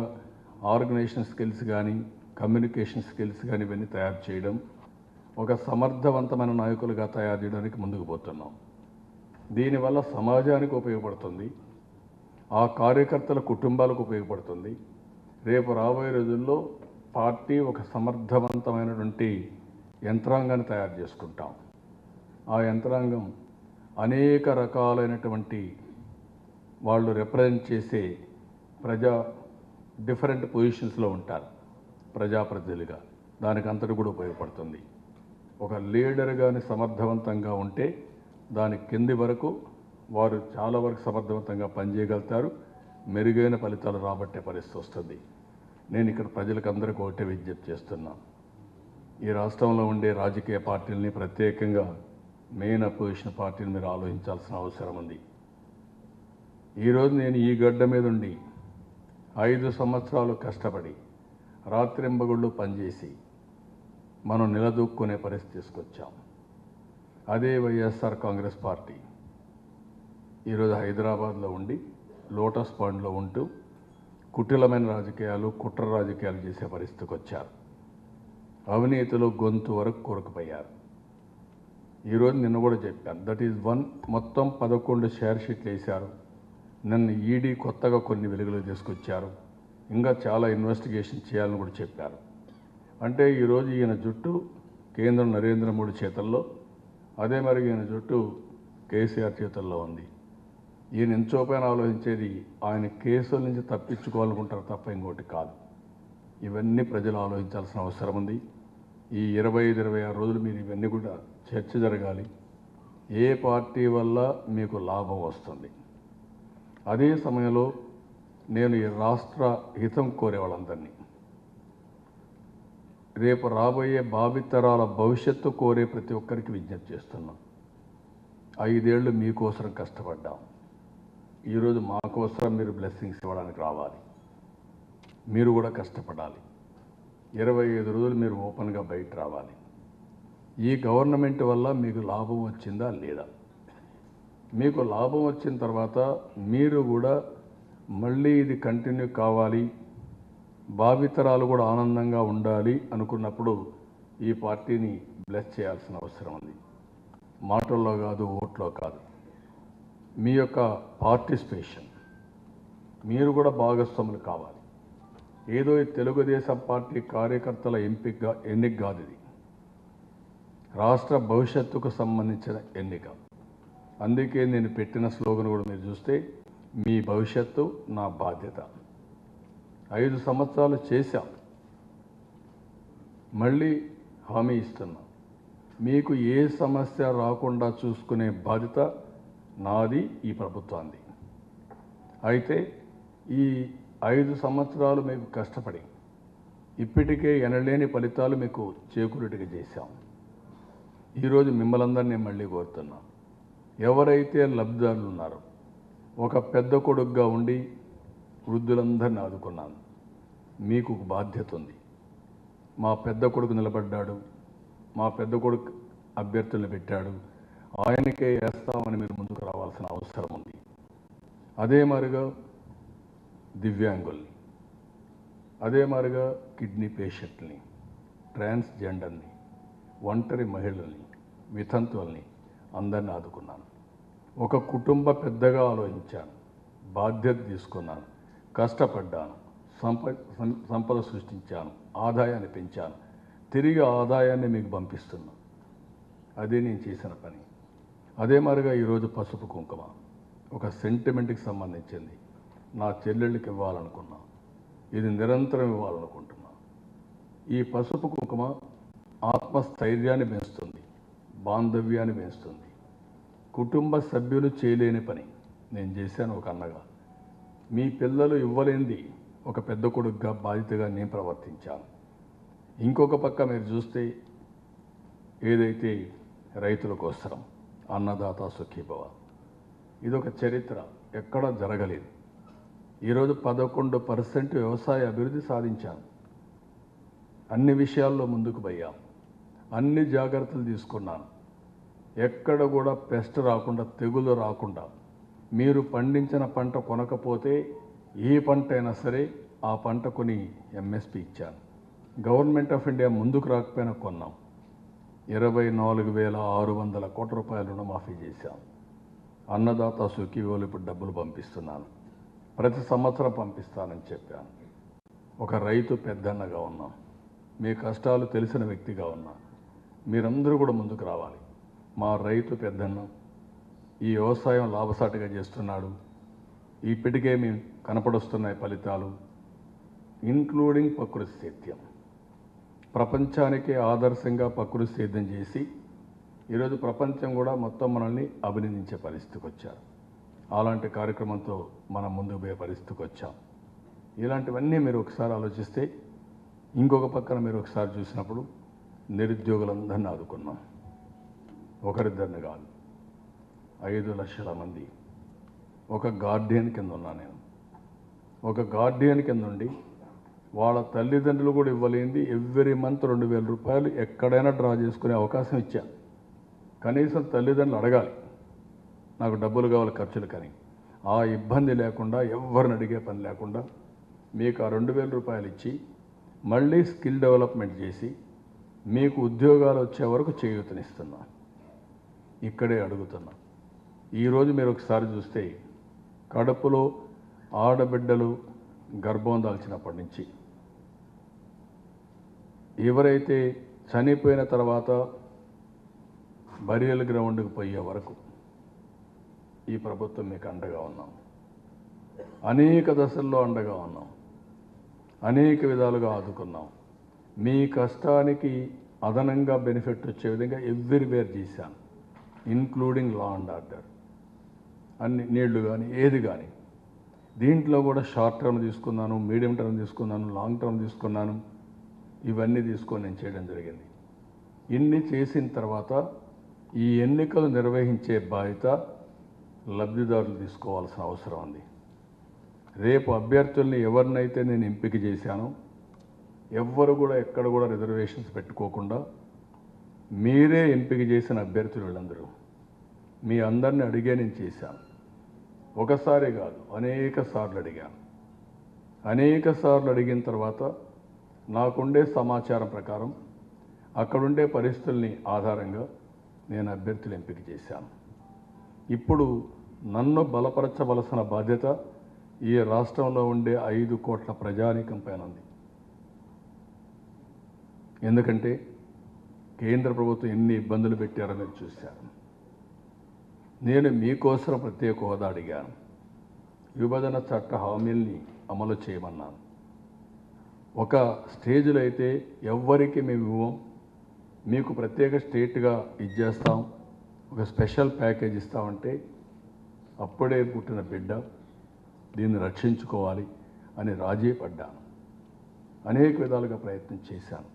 ఆర్గనైజేషన్ స్కిల్స్ కానీ కమ్యూనికేషన్ స్కిల్స్ కానీ ఇవన్నీ తయారు చేయడం, ఒక సమర్థవంతమైన నాయకులుగా తయారు చేయడానికి ముందుకు పోతున్నాం. దీనివల్ల సమాజానికి ఉపయోగపడుతుంది, ఆ కార్యకర్తల కుటుంబాలకు ఉపయోగపడుతుంది. రేపు రాబోయే రోజుల్లో పార్టీ ఒక సమర్థవంతమైనటువంటి యంత్రాంగాన్ని తయారు చేసుకుంటాం. ఆ యంత్రాంగం అనేక రకాలైనటువంటి వాళ్ళు రిప్రజెంట్ చేసే డిఫరెంట్ పొజిషన్స్లో ఉంటారు ప్రజాప్రతినిధులుగా. దానికి అంతటి కూడా ఉపయోగపడుతుంది. ఒక లీడర్ కానీ సమర్థవంతంగా ఉంటే దాని కింది వరకు వారు చాలా వరకు సమర్థవంతంగా పనిచేయగలుగుతారు, మెరుగైన ఫలితాలు రాబట్టే పరిస్థితి వస్తుంది. నేను ఇక్కడ ప్రజలకు అందరికీ ఒకటే విజ్ఞప్తి చేస్తున్నాను. ఈ రాష్ట్రంలో ఉండే రాజకీయ పార్టీలని, ప్రత్యేకంగా మెయిన్ అపోజిషన్ పార్టీని మీరు ఆలోచించాల్సిన అవసరం ఉంది. ఈరోజు నేను ఈ గడ్డ మీద ఉండి 5 సంవత్సరాలు కష్టపడి రాత్రింబగుళ్ళు పనిచేసి మనం నిలదొక్కునే పరిస్థితి తీసుకొచ్చాం. అదే వైఎస్ఆర్ కాంగ్రెస్ పార్టీ ఈరోజు హైదరాబాద్లో ఉండి లోటస్ పాండ్లో ఉంటూ కుటిలమైన రాజకీయాలు, కుట్ర రాజకీయాలు చేసే పరిస్థితికి వచ్చారు. అవినీతిలో గొంతు వరకు కొరకపోయారు. ఈరోజు నిన్న కూడా చెప్పాను, దట్ ఈజ్ 1. మొత్తం 11 షేర్ షీట్లు వేశారు. నన్ను ఈడీ కొత్తగా కొన్ని వెలుగులు తీసుకొచ్చారు. ఇంకా చాలా ఇన్వెస్టిగేషన్ చేయాలని కూడా చెప్పారు. అంటే ఈరోజు ఈయన జుట్టు కేంద్రం నరేంద్ర మోడీ చేతుల్లో, అదే మరి ఈయన జుట్టు కేసీఆర్ చేతుల్లో ఉంది. ఈయన ఎంచోపైన ఆలోచించేది ఆయన కేసుల నుంచి తప్పించుకోవాలనుకుంటారు తప్ప ఇంకోటి కాదు. ఇవన్నీ ప్రజలు ఆలోచించాల్సిన అవసరం ఉంది. ఈ 25-26 రోజులు మీరు ఇవన్నీ కూడా చర్చ జరగాలి. ఏ పార్టీ వల్ల మీకు లాభం వస్తుంది, అదే సమయంలో నేను ఈ రాష్ట్ర హితం కోరే వాళ్ళందరినీ, రేపు రాబోయే భావితరాల భవిష్యత్తు కోరే ప్రతి ఒక్కరికి విజ్ఞప్తి చేస్తున్నాం. 5 ఏళ్ళు మీకోసం కష్టపడ్డాం. ఈరోజు మా కోసం మీరు బ్లెస్సింగ్స్ ఇవ్వడానికి రావాలి. మీరు కూడా కష్టపడాలి. 25 రోజులు మీరు ఓపెన్గా బయట రావాలి. ఈ గవర్నమెంట్ వల్ల మీకు లాభం వచ్చిందా లేదా? మీకు లాభం వచ్చిన తర్వాత మీరు కూడా మళ్ళీ ఇది కంటిన్యూ కావాలి, భావితరాలు కూడా ఆనందంగా ఉండాలి అనుకున్నప్పుడు ఈ పార్టీని బ్లెస్ చేయాల్సిన అవసరం ఉంది. మాటల్లో కాదు, ఓట్లో కాదు. మీ యొక్క పార్టిసిపేషన్, మీరు కూడా భాగస్వాములు కావాలి. ఏదో ఈ తెలుగుదేశం పార్టీ కార్యకర్తల ఎన్నిక కాదు, ఇది రాష్ట్ర భవిష్యత్తుకు సంబంధించిన ఎన్నిక. అందుకే నేను పెట్టిన స్లోగన్ కూడా మీరు చూస్తే, మీ భవిష్యత్తు నా బాధ్యత. 5 సంవత్సరాలు చేశాం, మళ్ళీ హామీ ఇస్తున్నాం. మీకు ఏ సమస్య రాకుండా చూసుకునే బాధ్యత నాది, ఈ ప్రభుత్వాన్ని. అయితే ఈ 5 సంవత్సరాలు మీకు కష్టపడి ఇప్పటికే ఎనలేని ఫలితాలు మీకు చేకూరుటిగా చేశాం. ఈరోజు మిమ్మల్ని అందరినీ మళ్ళీ కోరుతున్నా, ఎవరైతే లబ్ధిదారులు ఉన్నారో ఒక పెద్ద కొడుకుగా ఉండి వృద్ధులందరినీ ఆదుకున్నాను. మీకు ఒక బాధ్యత ఉంది. మా పెద్ద కొడుకు నిలబడ్డాడు, మా పెద్ద కొడుకు అభ్యర్థులను పెట్టాడు, ఆయనకే వేస్తామని మీరు ముందుకు రావాల్సిన అవసరం ఉంది. అదే మాదిరిగా దివ్యాంగుల్ని, అదే మాదిరిగా కిడ్నీ పేషెంట్ని, ట్రాన్స్జెండర్ని, ఒంటరి మహిళల్ని, వితంతువుల్ని అందరినీ ఆదుకున్నాను. ఒక కుటుంబ పెద్దగా ఆలోచించాను, బాధ్యత తీసుకున్నాను, కష్టపడ్డాను, సంపద సృష్టించాను, ఆదాయాన్ని పెంచాను, తిరిగి ఆదాయాన్ని మీకు పంపిస్తున్నాను. అదే నేను చేసిన పని. అదే మాదిరిగా ఈరోజు పసుపు కుంకుమ ఒక సెంటిమెంట్కి సంబంధించింది. నా చెల్లెళ్ళకి ఇవ్వాలనుకున్నా, ఇది నిరంతరం ఇవ్వాలనుకుంటున్నా. ఈ పసుపు కుంకుమ ఆత్మస్థైర్యాన్ని పెంచుతుంది, బాంధవ్యాన్ని పెంచుతుంది. కుటుంబ సభ్యులు చేయలేని పని నేను చేశాను ఒక అన్నగా. మీ పిల్లలు ఇవ్వలేనిది ఒక పెద్ద కొడుకుగా బాధ్యతగా నేను ప్రవర్తించాను. ఇంకొక పక్క మీరు చూస్తే ఏదైతే రైతుల కోసం అన్నదాత సుఖీభవ, ఇదొక చరిత్ర, ఎక్కడా జరగలేదు. ఈరోజు 11% వ్యవసాయ అభివృద్ధి సాధించాను. అన్ని విషయాల్లో ముందుకు పోయాం, అన్ని జాగ్రత్తలు తీసుకున్నాను. ఎక్కడ కూడా పెస్ట్ రాకుండా, తెగులు రాకుండా, మీరు పండించిన పంట కొనకపోతే ఏ పంట అయినా సరే ఆ పంట కొని ఎంఎస్పి ఇచ్చాను. గవర్నమెంట్ ఆఫ్ ఇండియా ముందుకు రాకపోయినా కొన్నాం. 24,600 కోట్ల రూపాయల రుణమాఫీ చేశాం. అన్నదాత సుఖీభవలు ఇప్పుడు డబ్బులు పంపిస్తున్నాను, ప్రతి సంవత్సరం పంపిస్తానని చెప్పాను. ఒక రైతు పెద్దన్నగా ఉన్నాం, మీ కష్టాలు తెలిసిన వ్యక్తిగా ఉన్నా. మీరందరూ కూడా ముందుకు రావాలి. మా రైతు పెద్దన్న ఈ వ్యవసాయం లాభసాటిగా చేస్తున్నాడు. ఇప్పటికే మేము కనపడొస్తున్నాయి ఫలితాలు, ఇంక్లూడింగ్ ప్రకృతి సేద్యం. ప్రపంచానికే ఆదర్శంగా ప్రకృతి సేద్యం చేసి ఈరోజు ప్రపంచం కూడా మొత్తం మనల్ని అభినందించే పరిస్థితికి వచ్చారు. అలాంటి కార్యక్రమంతో మనం ముందుకు పోయే పరిస్థితికి వచ్చాం. ఇలాంటివన్నీ మీరు ఒకసారి ఆలోచిస్తే, ఇంకొక పక్కన మీరు ఒకసారి చూసినప్పుడు నిరుద్యోగులందరినీ ఆదుకున్నాం. ఒకరిద్దరిని కాదు, 5 లక్షల మంది. ఒక గార్డియన్ కింద ఉన్నా నేను. ఒక గార్డియన్ కింద ఉండి వాళ్ళ తల్లిదండ్రులు కూడా ఇవ్వలేంది ఎవ్రీ మంత్ 2,000 రూపాయలు ఎక్కడైనా డ్రా చేసుకునే అవకాశం ఇచ్చా. కనీసం తల్లిదండ్రులు అడగాలి, నాకు డబ్బులు కావాలి ఖర్చులు, కానీ ఆ ఇబ్బంది లేకుండా, ఎవరిని అడిగే పని లేకుండా మీకు ఆ 2,000 రూపాయలు ఇచ్చి మళ్ళీ స్కిల్ డెవలప్మెంట్ చేసి మీకు ఉద్యోగాలు వచ్చే వరకు చేయూతనిస్తున్నా. ఇక్కడే అడుగుతున్నా. ఈరోజు మీరు ఒకసారి చూస్తే కడుపులో ఆడబిడ్డలు గర్భం దాల్చినప్పటి నుంచి ఎవరైతే చనిపోయిన తర్వాత బరియల్ గ్రౌండ్కి పోయే వరకు ఈ ప్రభుత్వం మీకు అండగా ఉన్నాం. అనేక దశల్లో అండగా ఉన్నాం, అనేక విధాలుగా ఆదుకున్నాం. మీ కష్టానికి అదనంగా బెనిఫిట్ వచ్చే విధంగా ఎవ్రీవేర్ చేశాను, ఇన్క్లూడింగ్ లా అండ్ ఆర్డర్. అన్ని నీళ్లు కానీ ఏది కానీ దీంట్లో కూడా షార్ట్ టర్మ్ తీసుకున్నాను, మీడియం టర్మ్ తీసుకున్నాను, లాంగ్ టర్మ్ తీసుకున్నాను. ఇవన్నీ తీసుకొని నేను చేయడం జరిగింది. ఇన్ని చేసిన తర్వాత ఈ ఎన్నికలు నిర్వహించే బాధ్యత లబ్ధిదారులు తీసుకోవాల్సిన అవసరం ఉంది. రేపు అభ్యర్థుల్ని ఎవరినైతే నేను ఎంపిక చేశానో ఎవ్వరు కూడా ఎక్కడ కూడా రిజర్వేషన్స్ పెట్టుకోకుండా మీరే ఎంపిక చేసిన అభ్యర్థులు వీళ్ళందరూ మీ అందరిని అడిగే నేను చేశాను. ఒకసారి కాదు, అనేక సార్లు అడిగాను. అనేక సార్లు అడిగిన తర్వాత నాకుండే సమాచారం ప్రకారం అక్కడుండే పరిస్థితుల్ని ఆధారంగా నేను అభ్యర్థులు ఎంపిక చేశాను. ఇప్పుడు నన్ను బలపరచవలసిన బాధ్యత ఈ రాష్ట్రంలో ఉండే 5 కోట్ల ప్రజానీకం పైన ఉంది. ఎందుకంటే కేంద్ర ప్రభుత్వం ఎన్ని ఇబ్బందులు పెట్టారో మీరు చూశారు. నేను మీకోసం ప్రత్యేక హోదా అడిగాను, విభజన చట్ట హామీల్ని అమలు చేయమన్నాను. ఒక స్టేజ్లో అయితే ఎవ్వరికి మేము ఇవ్వం, మీకు ప్రత్యేక స్టేట్గా ఇచ్చేస్తాం, ఒక స్పెషల్ ప్యాకేజ్ ఇస్తామంటే అప్పుడే పుట్టిన బిడ్డ, దీన్ని రక్షించుకోవాలి అని రాజీ పడ్డాను. అనేక విధాలుగా ప్రయత్నం చేశాను.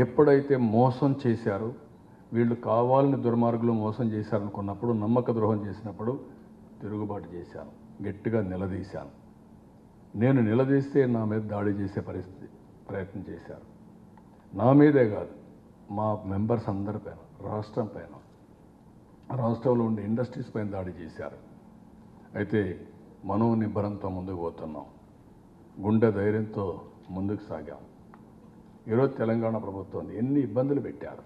ఎప్పుడైతే మోసం చేశారో వీళ్ళు కావాలని దుర్మార్గులు మోసం చేశారనుకున్నప్పుడు, నమ్మక ద్రోహం చేసినప్పుడు తిరుగుబాటు చేశాను, గట్టిగా నిలదీశాను. నేను నిలదీస్తే నా మీద దాడి చేసే ప్రయత్నం చేశారు. నా మీదే కాదు, మా మెంబర్స్ అందరిపైన, రాష్ట్రం పైన, రాష్ట్రంలో ఉండే ఇండస్ట్రీస్ పైన దాడి చేశారు. అయితే మనోనిబ్బరంతో ముందుకు పోతున్నాం, గుండె ధైర్యంతో ముందుకు సాగాం. ఈరోజు తెలంగాణ ప్రభుత్వం ఎన్ని ఇబ్బందులు పెట్టారు.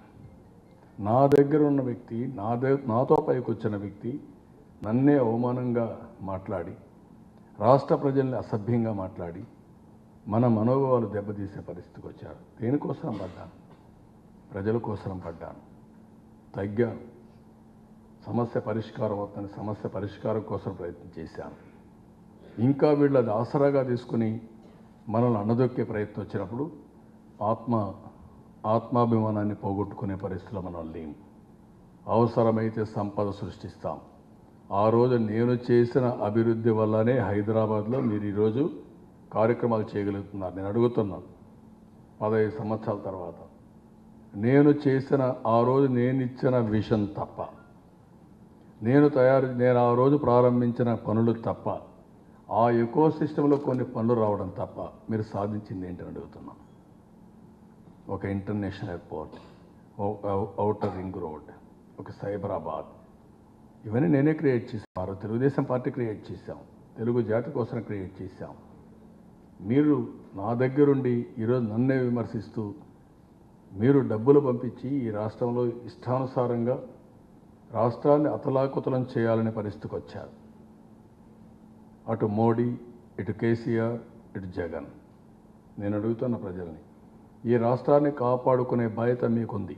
నా దగ్గర ఉన్న వ్యక్తి, నాతో పైకి వచ్చిన వ్యక్తి నన్నే అవమానంగా మాట్లాడి, రాష్ట్ర ప్రజల్ని అసభ్యంగా మాట్లాడి, మన మనోభావాలు దెబ్బతీసే పరిస్థితికి వచ్చారు. దేనికోసం పడ్డాను? ప్రజల కోసం పడ్డాను, తగ్గాను. సమస్య పరిష్కారం అవుతుంది, సమస్య పరిష్కారం కోసం ప్రయత్నం చేశాను. ఇంకా వీళ్ళది ఆసరాగా తీసుకుని మనల్ని అణదొక్కే ప్రయత్నం వచ్చినప్పుడు ఆత్మాభిమానాన్ని పోగొట్టుకునే పరిస్థితిలో మనం లేము. అవసరమైతే సంపద సృష్టిస్తాం. ఆ రోజు నేను చేసిన అభివృద్ధి వల్లనే హైదరాబాద్లో మీరు ఈరోజు కార్యక్రమాలు చేయగలుగుతున్నారు. నేను అడుగుతున్నాను, 15 సంవత్సరాల తర్వాత నేను చేసిన, ఆ రోజు నేను ఇచ్చిన విషన్ తప్ప, నేను ఆ రోజు ప్రారంభించిన పనులు తప్ప, ఆ ఎకో సిస్టంలో కొన్ని పనులు రావడం తప్ప మీరు సాధించింది ఏంటని అడుగుతున్నాను. ఒక international airport, outer ring road, ఒక సైబరాబాద్, ఇవన్నీ నేనే క్రియేట్ చేశాను. తెలుగుదేశం పార్టీ క్రియేట్ చేశాం, తెలుగు జాతి కోసం క్రియేట్ చేశాం. మీరు నా దగ్గరుండి ఈరోజు నన్నే విమర్శిస్తూ మీరు డబ్బులు పంపించి ఈ రాష్ట్రంలో ఇష్టానుసారంగా రాష్ట్రాన్ని అతలాకుతలం చేయాలనే పరిస్థితికి వచ్చారు. అటు మోడీ, ఇటు కేసీఆర్, ఇటు జగన్. నేను అడుగుతున్న ప్రజల్ని, ఈ రాష్ట్రాన్ని కాపాడుకునే బాధ్యత మీకుంది.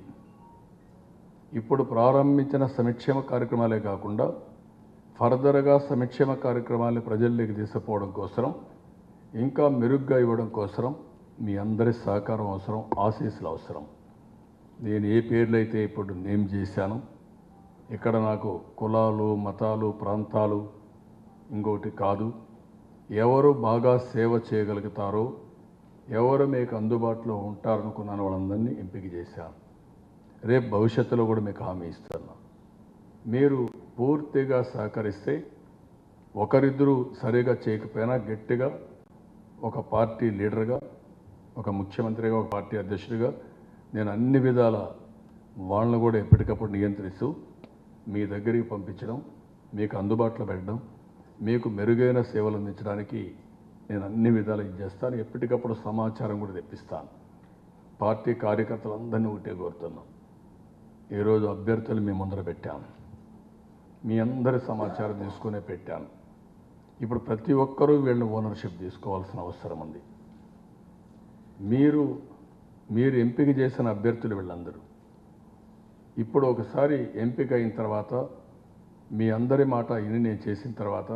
ఇప్పుడు ప్రారంభించిన సంక్షేమ కార్యక్రమాలే కాకుండా ఫర్దర్గా సంక్షేమ కార్యక్రమాలను ప్రజల్లోకి తీసుకుపోవడం కోసం, ఇంకా మెరుగ్గా ఇవ్వడం కోసం మీ అందరి సహకారం అవసరం, ఆశీస్సులు అవసరం. నేను ఏ పేర్లు అయితే ఇప్పుడు నేమ్ చేశాను, ఇక్కడ నాకు కులాలు, మతాలు, ప్రాంతాలు ఇంకోటి కాదు. ఎవరు బాగా సేవ చేయగలుగుతారో, ఎవరు మీకు అందుబాటులో ఉంటారనుకున్నాను వాళ్ళందరినీ ఎంపిక చేశాను. రేపు భవిష్యత్తులో కూడా మీకు హామీ ఇస్తున్నా. మీరు పూర్తిగా సహకరిస్తే, ఒకరిద్దరూ సరిగా చేయకపోయినా గట్టిగా ఒక పార్టీ లీడర్గా, ఒక ముఖ్యమంత్రిగా, ఒక పార్టీ అధ్యక్షుడిగా నేను అన్ని విధాల వాళ్ళని కూడా ఎప్పటికప్పుడు నియంత్రిస్తూ మీ దగ్గరికి పంపించడం, మీకు అందుబాటులో పెట్టడం, మీకు మెరుగైన సేవలు అందించడానికి నేను అన్ని విధాలు ఇది చేస్తాను. ఎప్పటికప్పుడు సమాచారం కూడా తెప్పిస్తాను. పార్టీ కార్యకర్తలందరినీ ఒకటే కోరుతున్నాం. ఈరోజు అభ్యర్థులు మీ ముందర పెట్టాను, మీ అందరి సమాచారం తీసుకునే పెట్టాను. ఇప్పుడు ప్రతి ఒక్కరూ వీళ్ళని ఓనర్షిప్ తీసుకోవాల్సిన అవసరం ఉంది. మీరు ఎంపిక చేసిన అభ్యర్థులు వీళ్ళందరూ ఇప్పుడు ఒకసారి ఎంపిక అయిన తర్వాత, మీ అందరి మాట ఇని నేను చేసిన తర్వాత,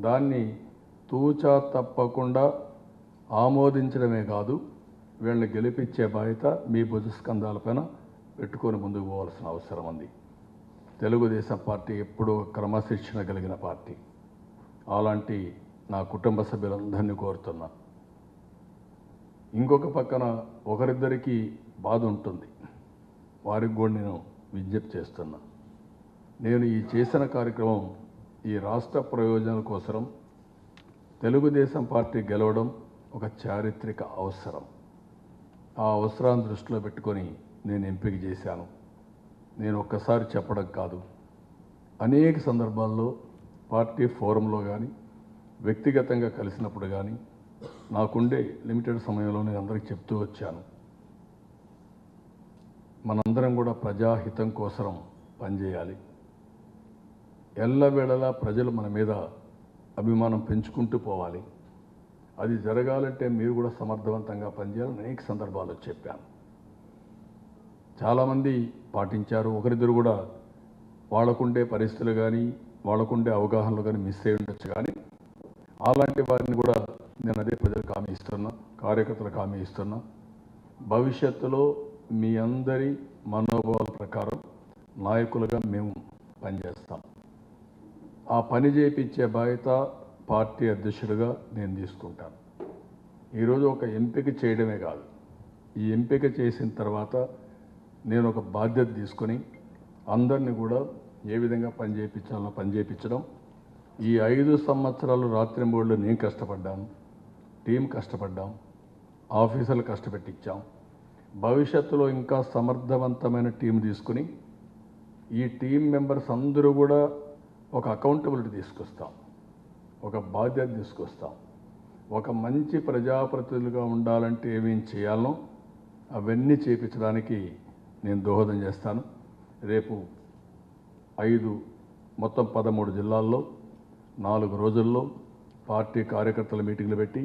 దాన్ని తూచా తప్పకుండా ఆమోదించడమే కాదు, వీళ్ళని గెలిపించే బాధ్యత మీ భుజస్కంధాలపైన పెట్టుకొని ముందుకు పోవాల్సిన అవసరం ఉంది. తెలుగుదేశం పార్టీ ఎప్పుడూ క్రమశిక్షణ కలిగిన పార్టీ. అలాంటి నా కుటుంబ సభ్యులందరినీ కోరుతున్నా. ఇంకొక పక్కన ఒకరిద్దరికి బాధ ఉంటుంది, వారికి కూడా నేను విజ్ఞప్తి చేస్తున్నా. నేను ఈ చేసిన కార్యక్రమం ఈ రాష్ట్ర ప్రయోజనాల కోసం, తెలుగుదేశం పార్టీ గెలవడం ఒక చారిత్రక అవసరం. ఆ అవసరాన్ని దృష్టిలో పెట్టుకొని నేను ఎంపిక చేశాను. నేను ఒక్కసారి చెప్పడం కాదు, అనేక సందర్భాల్లో పార్టీ ఫోరంలో కానీ, వ్యక్తిగతంగా కలిసినప్పుడు కానీ, నాకుండే లిమిటెడ్ సమయంలో నేను అందరికీ చెప్తూ వచ్చాను. మనందరం కూడా ప్రజాహితం కోసం పనిచేయాలి. ఎల్లవేళలా ప్రజలు మన మీద అభిమానం పెంచుకుంటూ పోవాలి. అది జరగాలంటే మీరు కూడా సమర్థవంతంగా పనిచేయాలని అనేక సందర్భాల్లో చెప్పాను. చాలామంది పాటించారు. ఒకరిద్దరు కూడా వాళ్ళకుండే పరిస్థితులు కానీ, వాళ్ళకుండే అవగాహనలు కానీ మిస్ అయి ఉండొచ్చు. కానీ అలాంటి వారిని కూడా నేను అదే ప్రజలకు హామీ ఇస్తున్నా, కార్యకర్తలకు హామీ ఇస్తున్నా. భవిష్యత్తులో మీ అందరి మనోభావాల ప్రకారం నాయకులుగా మేము పనిచేస్తాం. ఆ పని చేయించే బాధ్యత పార్టీ అధ్యక్షుడిగా నేను తీసుకుంటాను. ఈరోజు ఒక ఎంపిక చేయడమే కాదు, ఈ ఎంపిక చేసిన తర్వాత నేను ఒక బాధ్యత తీసుకొని అందరినీ కూడా ఏ విధంగా పనిచేయించాలో పనిచేయించడం. ఈ 5 సంవత్సరాలు రాత్రింబోళ్ళు నేను కష్టపడ్డాను, టీం కష్టపడ్డాం, ఆఫీసర్లు కష్టపెట్టించాం. భవిష్యత్తులో ఇంకా సమర్థవంతమైన టీం తీసుకుని ఈ టీం మెంబర్స్ అందరూ కూడా ఒక అకౌంటబిలిటీ తీసుకొస్తాం, ఒక బాధ్యత తీసుకొస్తాం. ఒక మంచి ప్రజాప్రతినిధులుగా ఉండాలంటే ఏమేం చేయాలనో అవన్నీ చేయించడానికి నేను దోహదం చేస్తాను. రేపు 5 మొత్తం 13 జిల్లాల్లో 4 రోజుల్లో పార్టీ కార్యకర్తల మీటింగ్లు పెట్టి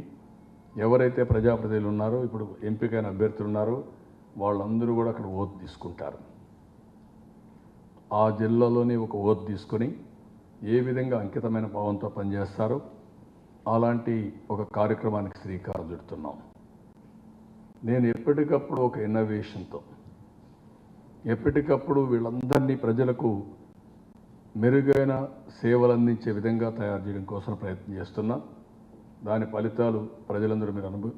ఎవరైతే ప్రజాప్రతినిధులు ఉన్నారో, ఇప్పుడు ఎంపికైన అభ్యర్థులు ఉన్నారో వాళ్ళందరూ కూడా అక్కడ ఓటు తీసుకుంటారు. ఆ జిల్లాలోనే ఒక ఓటు తీసుకొని ఏ విధంగా అంకితమైన భావంతో పనిచేస్తారో అలాంటి ఒక కార్యక్రమానికి శ్రీకారం చుడుతున్నాం. నేను ఎప్పటికప్పుడు ఒక ఇన్నోవేషన్తో ఎప్పటికప్పుడు వీళ్ళందరినీ ప్రజలకు మెరుగైన సేవలు అందించే విధంగా తయారు చేయడం కోసం ప్రయత్నం చేస్తున్నా. దాని ఫలితాలు ప్రజలందరూ మీరు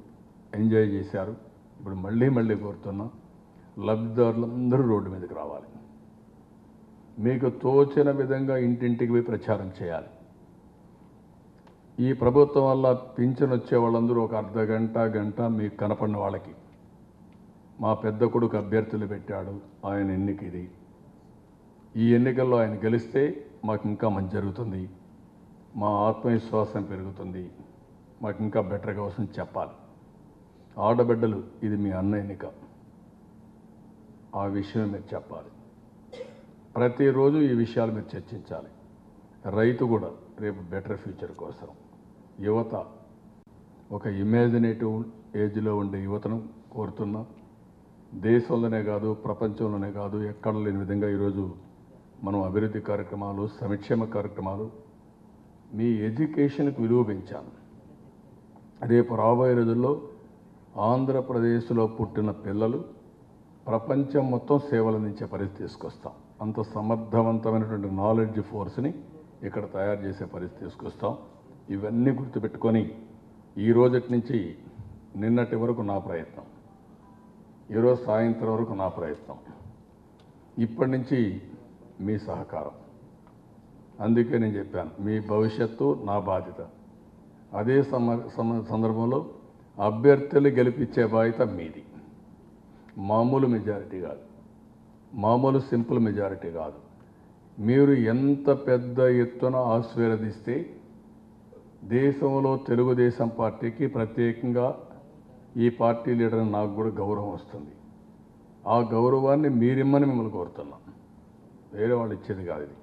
ఎంజాయ్ చేశారు. ఇప్పుడు మళ్ళీ కోరుతున్నా, లబ్ధిదారులందరూ రోడ్డు మీదకి రావాలి. మీకు తోచిన విధంగా ఇంటింటికి పోయి ప్రచారం చేయాలి. ఈ ప్రభుత్వం వల్ల పింఛన్ వచ్చే వాళ్ళందరూ ఒక గంట మీకు కనపడిన వాళ్ళకి మా పెద్ద కొడుకు అభ్యర్థులు పెట్టాడు, ఆయన ఎన్నిక ఇది, ఈ ఎన్నికల్లో ఆయన గెలిస్తే మాకు ఇంకా మంచి జరుగుతుంది, మా ఆత్మవిశ్వాసం పెరుగుతుంది, మాకు ఇంకా బెటర్గా వస్తుంది చెప్పాలి. ఆడబిడ్డలు ఇది మీ అన్న ఎన్నిక, ఆ విషయం మీరు చెప్పాలి. ప్రతిరోజు ఈ విషయాలు మీరు చర్చించాలి. రైతు కూడా రేపు బెటర్ ఫ్యూచర్ కోసం, యువత ఒక ఇమాజినేటివ్ ఏజ్లో ఉండే యువతను కోరుతున్నా. దేశంలోనే కాదు, ప్రపంచంలోనే కాదు, ఎక్కడ లేని విధంగా ఈరోజు మనం అభివృద్ధి కార్యక్రమాలు, సంక్షేమ కార్యక్రమాలు, మీ ఎడ్యుకేషన్కి విలువ పెంచాను. రేపు రాబోయే రోజుల్లో ఆంధ్రప్రదేశ్లో పుట్టిన పిల్లలు ప్రపంచం మొత్తం సేవలు అందించే పరిస్థితి తీసుకొస్తాం. అంత సమర్థవంతమైనటువంటి నాలెడ్జ్ ఫోర్స్ని ఇక్కడ తయారు చేసే పరిస్థితి తీసుకొస్తాం. ఇవన్నీ గుర్తుపెట్టుకొని ఈ రోజటి నుంచి నిన్నటి వరకు నా ప్రయత్నం, ఈరోజు సాయంత్రం వరకు నా ప్రయత్నం, ఇప్పటి నుంచి మీ సహకారం. అందుకే నేను చెప్పాను, మీ భవిష్యత్తు నా బాధ్యత. అదే సందర్భంలో అభ్యర్థులు గెలిపించే బాధ్యత మీది. మామూలు మెజారిటీ కాదు, మామూలు సింపుల్ మెజారిటీ కాదు. మీరు ఎంత పెద్ద ఎత్తున ఆశీర్వదిస్తే దేశంలో తెలుగుదేశం పార్టీకి, ప్రత్యేకంగా ఈ పార్టీ లీడర్ నాకు కూడా గౌరవం వస్తుంది. ఆ గౌరవాన్ని మీరిమ్మని మిమ్మల్ని కోరుతున్నాం. వేరే వాళ్ళు ఇచ్చేది కాదు, ఇది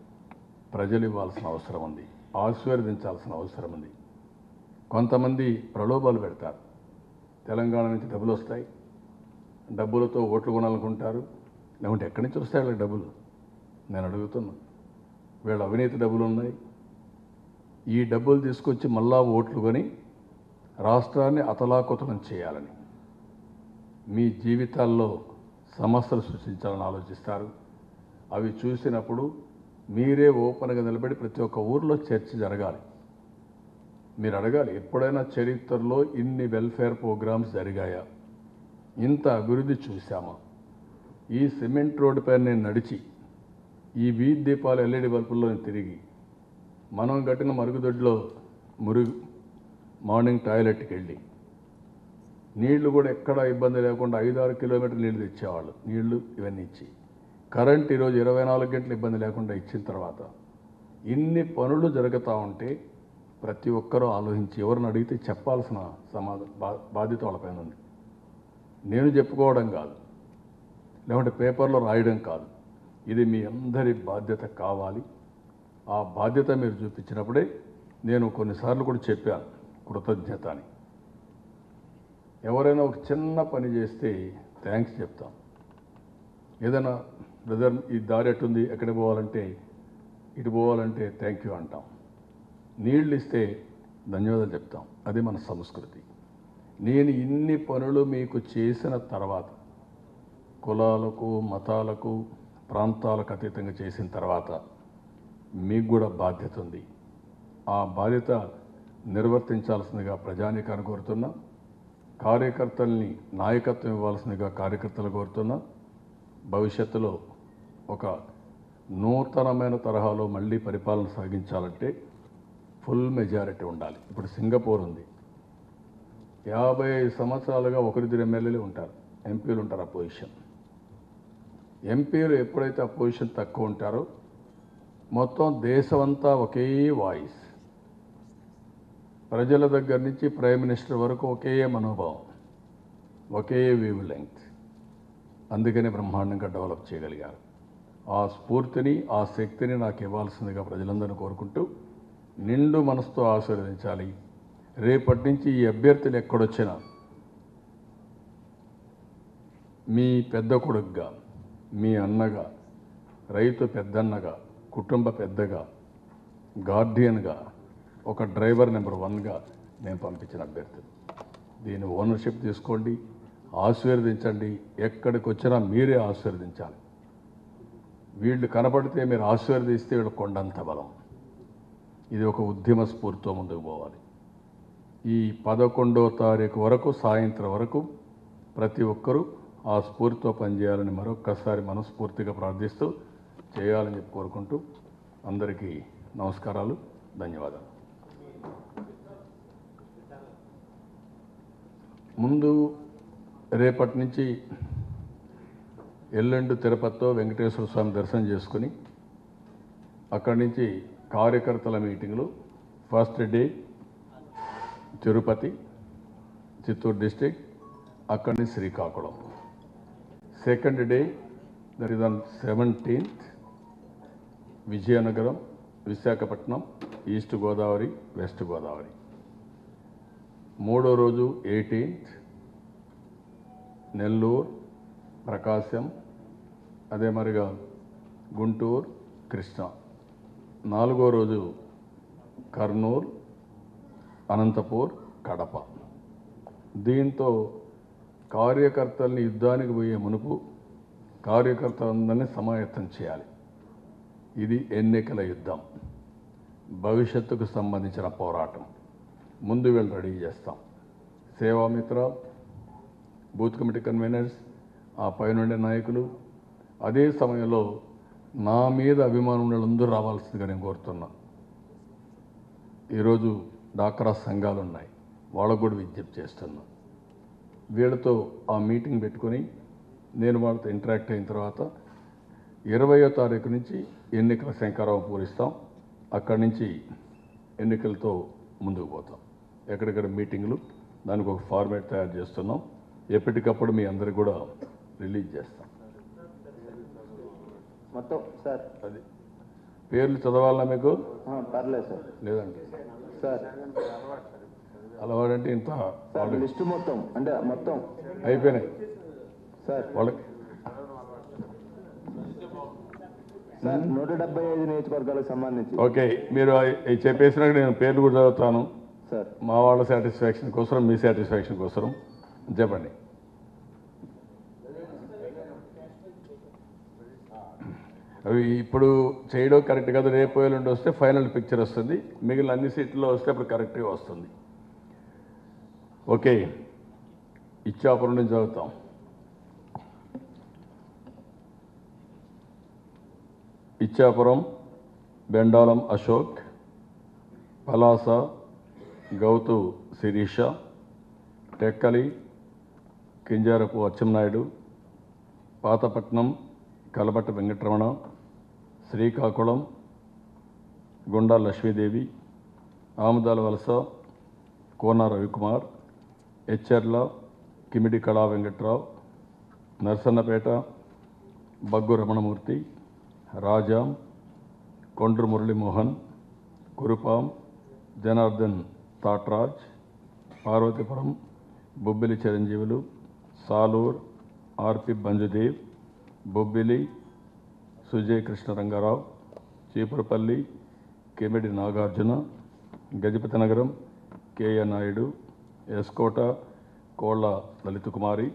ప్రజలు ఇవ్వాల్సిన అవసరం ఉంది, ఆశీర్వదించాల్సిన అవసరం ఉంది. కొంతమంది ప్రలోభాలు పెడతారు, తెలంగాణ నుంచి డబ్బులు వస్తాయి, డబ్బులతో ఓట్లు కొనాలనుకుంటారు. లేకుంటే ఎక్కడి నుంచి వస్తాయి వాళ్ళకి డబ్బులు? నేను అడుగుతున్నా. వీళ్ళ అవినీతి డబ్బులు ఉన్నాయి, ఈ డబ్బులు తీసుకొచ్చి మళ్ళా ఓట్లు కొని రాష్ట్రాన్ని అతలాకుతలం చేయాలని, మీ జీవితాల్లో సమస్యలు సృష్టించాలని ఆలోచిస్తారు. అవి చూసినప్పుడు మీరే ఓపెన్గా నిలబడి ప్రతి ఒక్క ఊర్లో చర్చ జరగాలి. మీరు అడగాలి, ఎప్పుడైనా చరిత్రలో ఇన్ని వెల్ఫేర్ ప్రోగ్రామ్స్ జరిగాయా, ఇంత అభివృద్ధి చూసామా? ఈ సిమెంట్ రోడ్డుపై నేను నడిచి, ఈ వీధి దీపాలు ఎల్ఈడి బల్బుల్లో తిరిగి, మనం కట్టిన మరుగుదొడ్లో మార్నింగ్ టాయిలెట్కి వెళ్ళి నీళ్లు కూడా ఎక్కడ ఇబ్బంది లేకుండా 5-6 కిలోమీటర్లు నీళ్లు తెచ్చేవాళ్ళు, నీళ్లు ఇవన్నీ ఇచ్చి, కరెంట్ ఈరోజు 24 గంటలు ఇబ్బంది లేకుండా ఇచ్చిన తర్వాత ఇన్ని పనులు జరుగుతూ ఉంటే ప్రతి ఒక్కరూ ఆలోచించి ఎవరిని అడిగితే చెప్పాల్సిన బాధ్యత వాళ్ళపైన ఉంది. నేను చెప్పుకోవడం కాదు, లేకుంటే పేపర్లో రాయడం కాదు, ఇది మీ అందరి బాధ్యత కావాలి. ఆ బాధ్యత మీరు చూపించినప్పుడే, నేను కొన్నిసార్లు కూడా చెప్పాను కృతజ్ఞత అని. ఎవరైనా ఒక చిన్న పని చేస్తే థ్యాంక్స్ చెప్తాం. ఏదైనా బ్రదర్ ఈ దారి ఎట్టుంది, ఎక్కడ పోవాలంటే ఇటు పోవాలంటే థ్యాంక్ యూ అంటాం. నీళ్ళు ఇస్తే ధన్యవాదాలు చెప్తాం. అది మన సంస్కృతి. నేను ఇన్ని పనులు మీకు చేసిన తర్వాత, కులాలకు, మతాలకు, ప్రాంతాలకు అతీతంగా చేసిన తర్వాత మీకు కూడా బాధ్యత ఉంది. ఆ బాధ్యత నిర్వర్తించాల్సిందిగా ప్రజానీకాన్ని కోరుతున్నా. కార్యకర్తల్ని నాయకత్వం ఇవ్వాల్సిందిగా కార్యకర్తలు కోరుతున్నా. భవిష్యత్తులో ఒక నూతనమైన తరహాలో మళ్ళీ పరిపాలన సాగించాలంటే ఫుల్ మెజారిటీ ఉండాలి. ఇప్పుడు సింగపూర్ ఉంది, 55 సంవత్సరాలుగా ఒకరిద్దరు ఎమ్మెల్యేలు ఉంటారు, ఎంపీలు ఉంటారు అపోజిషన్. ఎంపీలు ఎప్పుడైతే అపోజిషన్ తక్కువ ఉంటారో మొత్తం దేశమంతా ఒకే వాయిస్, ప్రజల దగ్గర నుంచి ప్రైమ్ మినిస్టర్ వరకు ఒకే మనోభావం, ఒకే వేవ్ లెంగ్త్. అందుకనే బ్రహ్మాండంగా డెవలప్ చేయగలిగారు. ఆ స్ఫూర్తిని ఆ శక్తిని నాకు ఇవ్వాల్సిందిగా ప్రజలందరినీ కోరుకుంటూ నిండు మనసుతో ఆశీర్వదించాలి. రేపటి నుంచి ఈ అభ్యర్థులు ఎక్కడొచ్చినా మీ పెద్ద కొడుకుగా, మీ అన్నగా, రైతు పెద్దన్నగా, కుటుంబ పెద్దగా, గార్డియన్గా, ఒక డ్రైవర్ నెంబర్ 1గా నేను పంపించిన అభ్యర్థులు. దీని ఓనర్షిప్ తీసుకోండి, ఆశీర్వదించండి. ఎక్కడికి వచ్చినా మీరే ఆశీర్వదించాలి. వీళ్ళు కనపడితే మీరు ఆశీర్వదిస్తే వీళ్ళు కొండంత బలం. ఇది ఒక ఉద్యమ స్ఫూర్తితో ముందుకు పోవాలి. ఈ 11వ తారీఖు వరకు సాయంత్రం వరకు ప్రతి ఒక్కరూ ఆ స్ఫూర్తితో పనిచేయాలని మరొక్కసారి మనస్ఫూర్తిగా ప్రార్థిస్తూ చేయాలని చెప్పి కోరుకుంటూ అందరికీ నమస్కారాలు, ధన్యవాదాలు. ముందు రేపటి నుంచి ఎల్లుండి తిరుపతితో వెంకటేశ్వర స్వామి దర్శనం చేసుకుని అక్కడి నుంచి కార్యకర్తల మీటింగ్లు. First day Tirupati, Chittoor district, అక్కడి నుంచి Srikakulam. Second day that is on 17th Vizianagaram, Visakhapatnam, east Godavari, west Godavari. మూడో రోజు 18th నెల్లూరు, ప్రకాశం, అదే మరిగా గుంటూరు, కృష్ణా. నాలుగో రోజు కర్నూలు, అనంతపూర్, కడప. దీంతో కార్యకర్తల్ని యుద్ధానికి పోయే మునుపు కార్యకర్తలందరినీ సమాయత్తం చేయాలి. ఇది ఎన్నికల యుద్ధం, భవిష్యత్తుకు సంబంధించిన పోరాటం. ముందు వీళ్ళు రెడీ చేస్తాం. సేవామిత్ర, బూత్ కమిటీ కన్వీనర్స్, ఆ పైనుండే నాయకులు, అదే సమయంలో నా మీద అభిమానం వాళ్ళందరూ రావాల్సిందిగా నేను కోరుతున్నా. ఈరోజు డాక్రా సంఘాలు ఉన్నాయి, వాళ్ళకు కూడా విజ్ఞప్తి చేస్తున్నా. వీళ్ళతో ఆ మీటింగ్ పెట్టుకొని నేను వాళ్ళతో ఇంటరాక్ట్ అయిన తర్వాత 20వ తారీఖు నుంచి ఎన్నికల శంకారావం పూరిస్తాం. అక్కడి నుంచి ఎన్నికలతో ముందుకు పోతాం. ఎక్కడెక్కడ మీటింగులు, దానికి ఒక ఫార్మేట్ తయారు చేస్తున్నాం. ఎప్పటికప్పుడు మీ అందరికి కూడా రిలీజ్ చేస్తాం.
మొత్తం సార్
అది పేర్లు చదవాలన్నా మీకు?
పర్లేదు సార్.
లేదండి
సార్
అలవాడంటే ఇంత
సార్ లిస్టు మొత్తం అంటే మొత్తం
అయిపోయినాయి
సార్.
వాళ్ళకి.
సార్ 175 నియోజకవర్గాలకు సంబంధించి
ఓకే, మీరు అవి చెప్పేసినాక నేను పేర్లు కూడా చదువుతాను
సార్.
మా వాళ్ళ సాటిస్ఫాక్షన్ కోసం, మీ సాటిస్ఫాక్షన్ కోసం. చెప్పండి. అవి ఇప్పుడు చేయడం కరెక్ట్ కాదు. రేపు ఎల్లుండి వస్తే ఫైనల్ పిక్చర్ వస్తుంది. మిగిలిన అన్ని సీట్లలో వస్తే అప్పుడు కరెక్ట్గా వస్తుంది. ఓకే, ఇచ్చాపురం నుంచి చదువుతాం. ఇచ్చాపురం బెండాలం అశోక్, పలాస గౌతు శిరీష, టెక్కలి కింజారపు అచ్చెన్నాయుడు, పాతపట్నం కలబట్ట వెంకటరమణ, శ్రీకాకుళం గుండా లక్ష్మీదేవి, ఆముదాల వలస కోన Ravikumar, Etcherla Kimidi Kala Venkatrao, Narasannapeta Baggu Ramanamurthy, Rajam Kondru Muralimohan, Kurupam Janardhan Thatraj, Parvathipuram Bobbili Chiranjeevulu, Salur RP Banjudev, Bobbili Sujay Krishnarangarao, Cheepurupalli Kimidi Nagarjuna, Gajapathinagaram KA Naidu, S Kota Kolla Lalitha Kumari,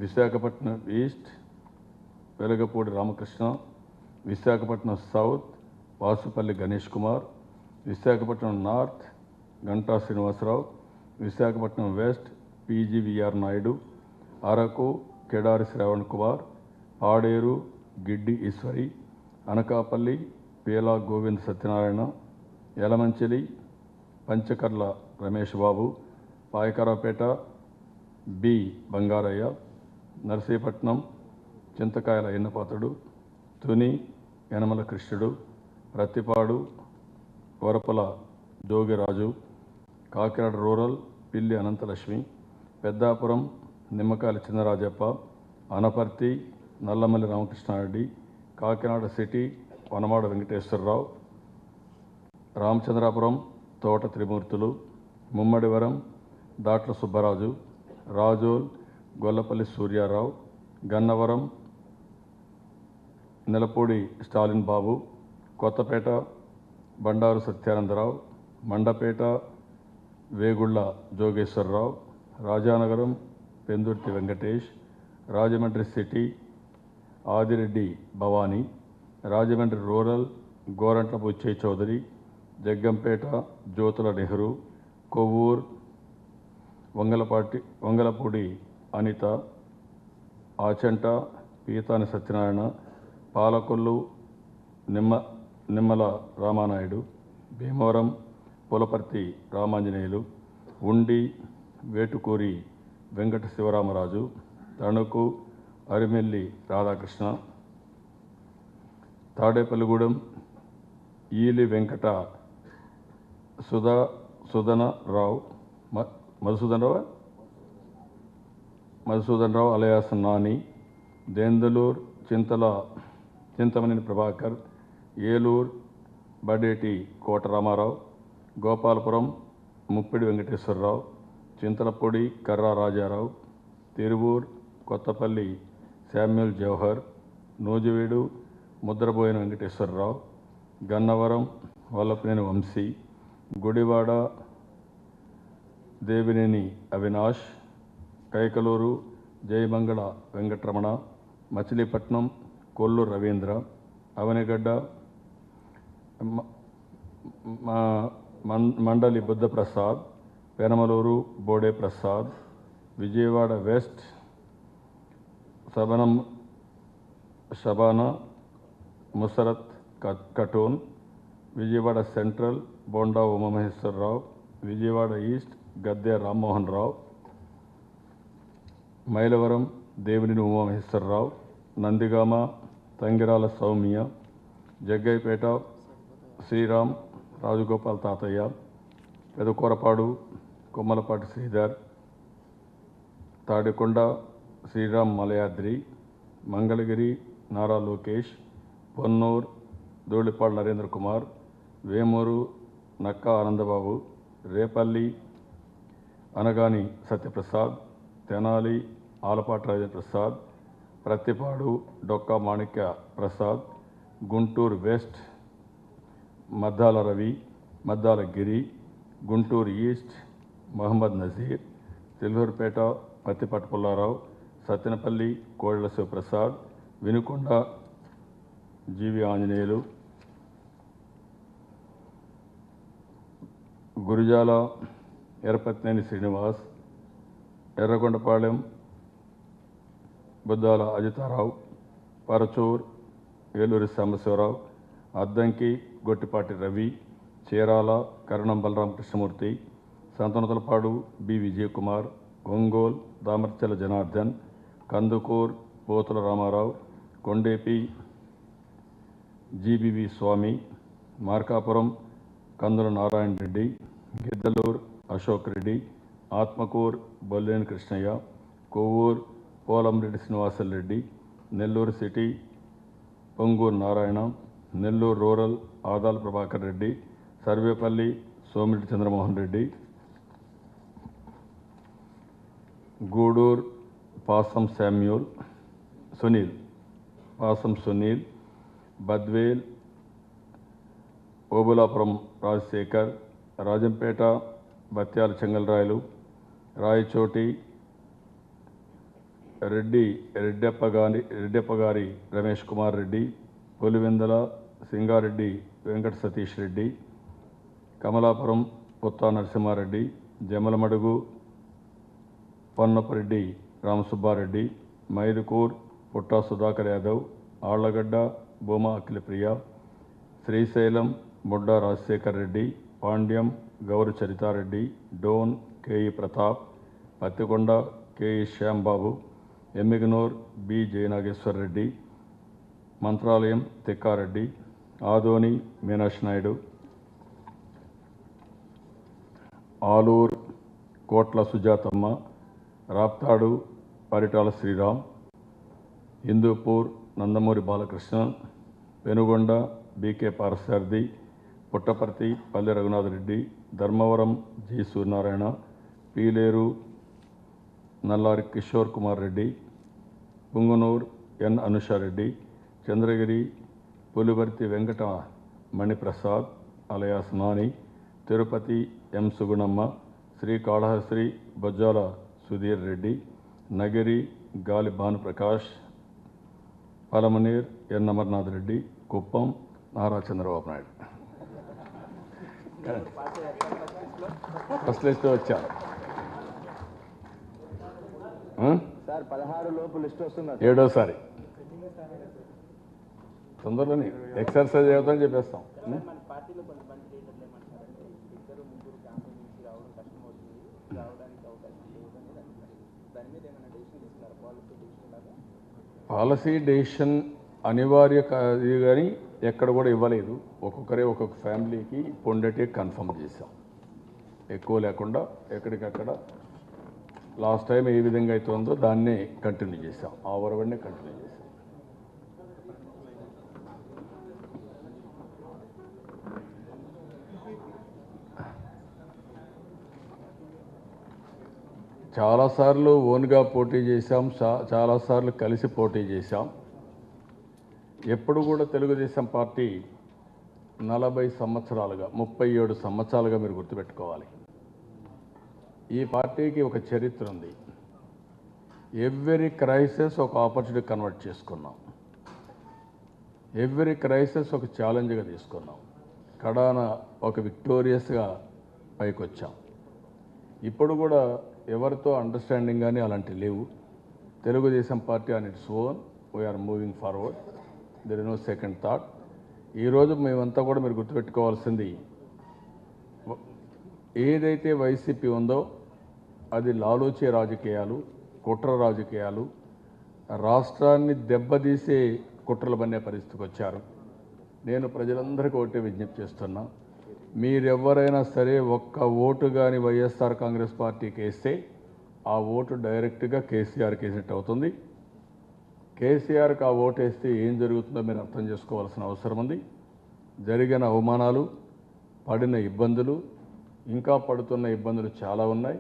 Visakhapatnam east Velagapudi Ramakrishna, Visakhapatnam south Vasupalli Ganesh Kumar, Visakhapatnam north Ganta Srinivasarao, Visakhapatnam west PGVR Naidu, Araku Kidari Sravan Kumar, Paderu Giddi Eswari, Anakapalli Peela Govind Satyanarayana, Yelamanchili Panchakarla Ramesh Babu, Payakaraopeta B Bangarayya, Narsipatnam చింతకాయల ఎన్నపాతుడు, తుని యనమల కృష్ణుడు, ప్రత్తిపాడు వరపల జోగిరాజు, కాకినాడ రూరల్ పిల్లి అనంతలక్ష్మి, పెద్దాపురం నిమ్మకాయల చిన్నరాజప్ప, అనపర్తి నల్లమల్లి రామకృష్ణారెడ్డి, కాకినాడ సిటీ వనమాడ వెంకటేశ్వరరావు, రామచంద్రాపురం తోట త్రిమూర్తులు, ముమ్మడివరం దాట్ల సుబ్బరాజు, రాజోల్ గొల్లపల్లి సూర్యారావు, గన్నవరం నెలపూడి స్టాలిన్ బాబు, కొత్తపేట బండారు సత్యానందరావు, మండపేట వేగుళ్ల జోగేశ్వరరావు, రాజానగరం పెందుర్తి వెంకటేష్, రాజమండ్రి సిటీ ఆదిరెడ్డి భవానీ, రాజమండ్రి రూరల్ గోరంట్ల బుచ్చయ్య చౌదరి, జగ్గంపేట జ్యోతుల నెహ్రూ, కొవ్వూర్ వంగలపూడి అనిత, ఆచంట పీతాని సత్యనారాయణ, పాలకొల్లు నిమ్మల రామానాయుడు, భీమవరం పులపర్తి రామాంజనేయులు, ఉండి Vetukuri Venkata Sivaramaraju, Tanuku Arimilli Radhakrishna, Tadepalligudem Eli Venkata Sudhanarao, Madhusudanarao alias Nani, Dendalur Chintamaneni Prabhakar, Eluru Badeti Kota Ramarao, Gopalapuram Muppidi Venkateswararao, Chintalapudi Karra Rajarao, Tiruvur Kothapalli Samuel Jawahar, Nuzvid Mudraboina Venkateswararao, Gannavaram Vallabhaneni Vamsi, Gudivada Devineni Avinash, Kaikaluru Jayamangala Venkataramana, Machilipatnam Kollu Ravindra, Avanigadda Mandali Buddhaprasad, Penamaluru Bode Prasad, Vijayawada west Shabana Musarrat Khatoon, Vijayawada central Bonda Umamaheswararao, Vijayawada east Gadde Rammohan Rao, Mylavaram Devineni Umamaheswararao, Nandigama Thangirala Soumya, Jaggayyapeta Sriram Rajagopal తాతయ్య, పెదకూరపాడు కొమ్మలపాటి శ్రీధర్, తాడికొండ శ్రీరామ్ మలయాద్రి, మంగళగిరి నారా లోకేష్, పొన్నూర్ ధూళిపాడు నరేంద్ర కుమార్, వేమూరు నక్కా ఆనందబాబు, రేపల్లి అనగాని సత్యప్రసాద్, తెనాలి ఆలపాటి రాజేంద్ర ప్రసాద్, ప్రత్తిపాడు డొక్కా మాణిక్య ప్రసాద్, గుంటూరు వెస్ట్ మద్దాల రవి, మద్దాల గిరి, గుంటూరు ఈస్ట్ మహమ్మద్ నజీర్, తిల్లూరుపేట పత్తిపాటి పుల్లారావు, సత్తెనపల్లి కోడెల శివప్రసాద్, వినుకొండ జీవి ఆంజనేయులు, గురిజాల ఎర్రపత్నేని శ్రీనివాస్, ఎర్రగొండపాళెం బుద్దాల అజితారావు, పరచూర్ ఏలూరి సాంబశివరావు, అద్దంకి గొట్టిపాటి రవి, చీరాల కరణం బలరామ కృష్ణమూర్తి, సంతనతలపాడు బి విజయకుమార్, ఒంగోల్ దామర్చెల జనార్దన్, కందుకూర్ పోతుల రామారావు, కొండేపి జీబీవి స్వామి, మార్కాపురం కందుల నారాయణ రెడ్డి, గిద్దలూర్ అశోక్ రెడ్డి, ఆత్మకూర్ బొల్లేని కృష్ణయ్య, కొవ్వూర్ పోలంరెడ్డి శ్రీనివాసరెడ్డి, నెల్లూరు సిటీ పొంగూరు నారాయణ, నెల్లూరు రూరల్ ఆదాల ప్రభాకర్ రెడ్డి, సర్వేపల్లి సోమిరెడ్డి చంద్రమోహన్ రెడ్డి, గూడూరు పాసం సునీల్, బద్వేల్ ఓబులాపురం రాజశేఖర్, రాజంపేట బత్యాల చెంగల్రాయలు, రాయచోటి రెడ్డెప్పగారి రమేష్ కుమార్ రెడ్డి, పులివెందల సింగారెడ్డి వెంకట సతీష్ రెడ్డి, కమలాపురం పుత్తా నరసింహారెడ్డి, జమలమడుగు పొన్నపరెడ్డి రామసుబ్బారెడ్డి, మైదుకూర్ పుట్టా Sudhakar Yadav, Allagadda Bhuma Akhilapriya, Srisailam Budda Rajasekhar Reddy, Panyam Gowru Charitha Reddy, Dhone K E Pratap, Pattikonda K E Shyam Babu, Emmiganur B Jayanageswar Reddy, Mantralayam Tikka Reddy, Adoni Meenakshi Naidu, Alur Kotla Sujathamma, Raptadu Paritala Sriram, Hindupur Nandamuri Balakrishna, Penugonda B K Parthasarathi, Puttaparthi Palle Raghunath Reddy, Dharmavaram G Suryanarayana, Peeleru Nallari Kishore Kumar Reddy, Punganur N Anusha Reddy, Chandragiri Pulivarthi Venkata Maniprasad alias Nani, Tirupati M Sugunamma, Srikalahasti Bojjala Sudheer Reddy, Nagari Gali Bhanuprakash, Palamaner N Amarnath Reddy, Kuppam Nara Chandrababu Naidu. First list వచ్చారు.
Sir 16 లోపు list వస్తుంది.
7వసారి తొందరలోనే ఎక్సర్సైజ్ అవుతుందని చెప్పేస్తాం. పాలసీ డెసిషన్ అనివార్య ఇది కానీ ఎక్కడ కూడా ఇవ్వలేదు. ఒక్కొక్కరే ఒక్కొక్క ఫ్యామిలీకి పొండేటి కన్ఫర్మ్ చేశాం, ఎక్కువ లేకుండా ఎక్కడికక్కడ. లాస్ట్ టైం ఏ విధంగా అయితే ఉందో దాన్నే కంటిన్యూ చేశాం, ఆ వరవడినే కంటిన్యూ చేశాం. చాలాసార్లు ఓన్గా పోటీ చేశాం, చాలాసార్లు కలిసి పోటీ చేశాం. ఎప్పుడు కూడా తెలుగుదేశం పార్టీ 40 సంవత్సరాలుగా 37 సంవత్సరాలుగా మీరు గుర్తుపెట్టుకోవాలి, ఈ పార్టీకి ఒక చరిత్ర ఉంది. ఎవ్రీ క్రైసిస్ ఒక ఆపర్చునిటీ కన్వర్ట్ చేసుకున్నాం, ఎవ్రీ క్రైసిస్ ఒక ఛాలెంజ్గా తీసుకున్నాం, కడాన ఒక విక్టోరియస్గా పైకి వచ్చాం. ఇప్పుడు కూడా ఎవరితో అండర్స్టాండింగ్ కానీ అలాంటివి లేవు. Telugu Desam party on its own we are moving forward, there is no second thought. ఈరోజు మేమంతా కూడా మీరు గుర్తుపెట్టుకోవాల్సింది, ఏదైతే వైసీపీ ఉందో అది లాలూచే రాజకీయాలు, కుట్ర రాజకీయాలు, రాష్ట్రాన్ని దెబ్బతీసే కుట్రలు పన్నే పరిస్థితికి వచ్చారు. నేను ప్రజలందరికీ ఒకటే విజ్ఞప్తి చేస్తున్నా, మీరెవరైనా సరే ఒక్క ఓటు కానీ వైఎస్ఆర్ కాంగ్రెస్ పార్టీకి వేస్తే ఆ ఓటు డైరెక్ట్గా కేసీఆర్కి వేసినట్టు అవుతుంది. కేసీఆర్కి ఆ ఓటు వేస్తే ఏం జరుగుతుందో మీరు అర్థం చేసుకోవాల్సిన అవసరం ఉంది. జరిగిన అవమానాలు, పడిన ఇబ్బందులు, ఇంకా పడుతున్న ఇబ్బందులు చాలా ఉన్నాయి.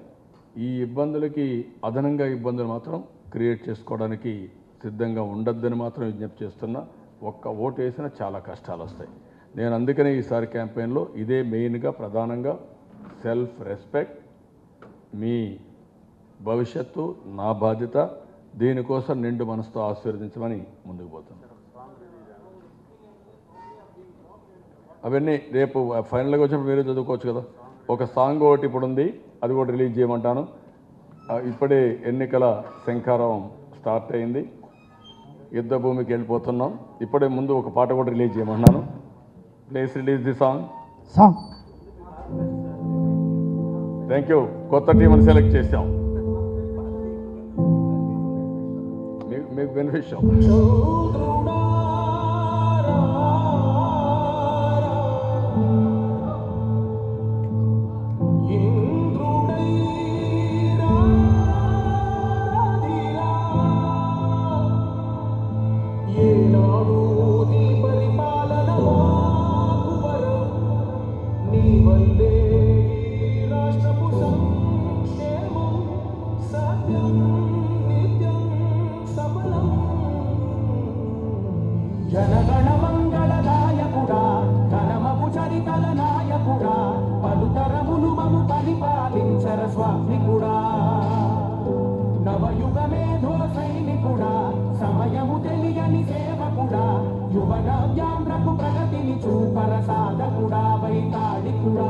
ఈ ఇబ్బందులకి అదనంగా ఇబ్బందులు మాత్రం క్రియేట్ చేసుకోవడానికి సిద్ధంగా ఉండొద్దని మాత్రం విజ్ఞప్తి చేస్తున్నా. ఒక్క ఓటు వేసినా చాలా కష్టాలు వస్తాయి. నేను అందుకనే ఈసారి క్యాంపెయిన్లో ఇదే మెయిన్గా ప్రధానంగా సెల్ఫ్ రెస్పెక్ట్, మీ భవిష్యత్తు నా బాధ్యత, దీనికోసం నిండు మనసుతో ఆశీర్వదించమని ముందుకు పోతున్నాను. అవన్నీ రేపు ఫైనల్గా వచ్చినప్పుడు మీరే చదువుకోవచ్చు కదా. ఒక సాంగ్ ఒకటి ఇప్పుడు ఉంది, అది కూడా రిలీజ్ చేయమంటాను. ఇప్పుడే ఎన్నికల శంఖారం స్టార్ట్ అయింది, యుద్ధ భూమికి వెళ్ళిపోతున్నాం. ఇప్పుడే ముందు ఒక పాట కూడా రిలీజ్ చేయమన్నాను. Please release the song. Thank you. కొత్త టీంని సెలెక్ట్ చేశాం, మీకు బెనిఫిషియల్.
జనగణ మంగళదాయకుడా, ఘనమపు చరితల నాయకుడా, పలుతరములు మము పరిపాలించర స్వామికుడా, నవయుగ మేధో సైనికుడా, సమయము తెలియని సేవకుడా, యువన వ్యామ్రకు ప్రగతిని చూపర సాధకుడా, వైతాళికుడా.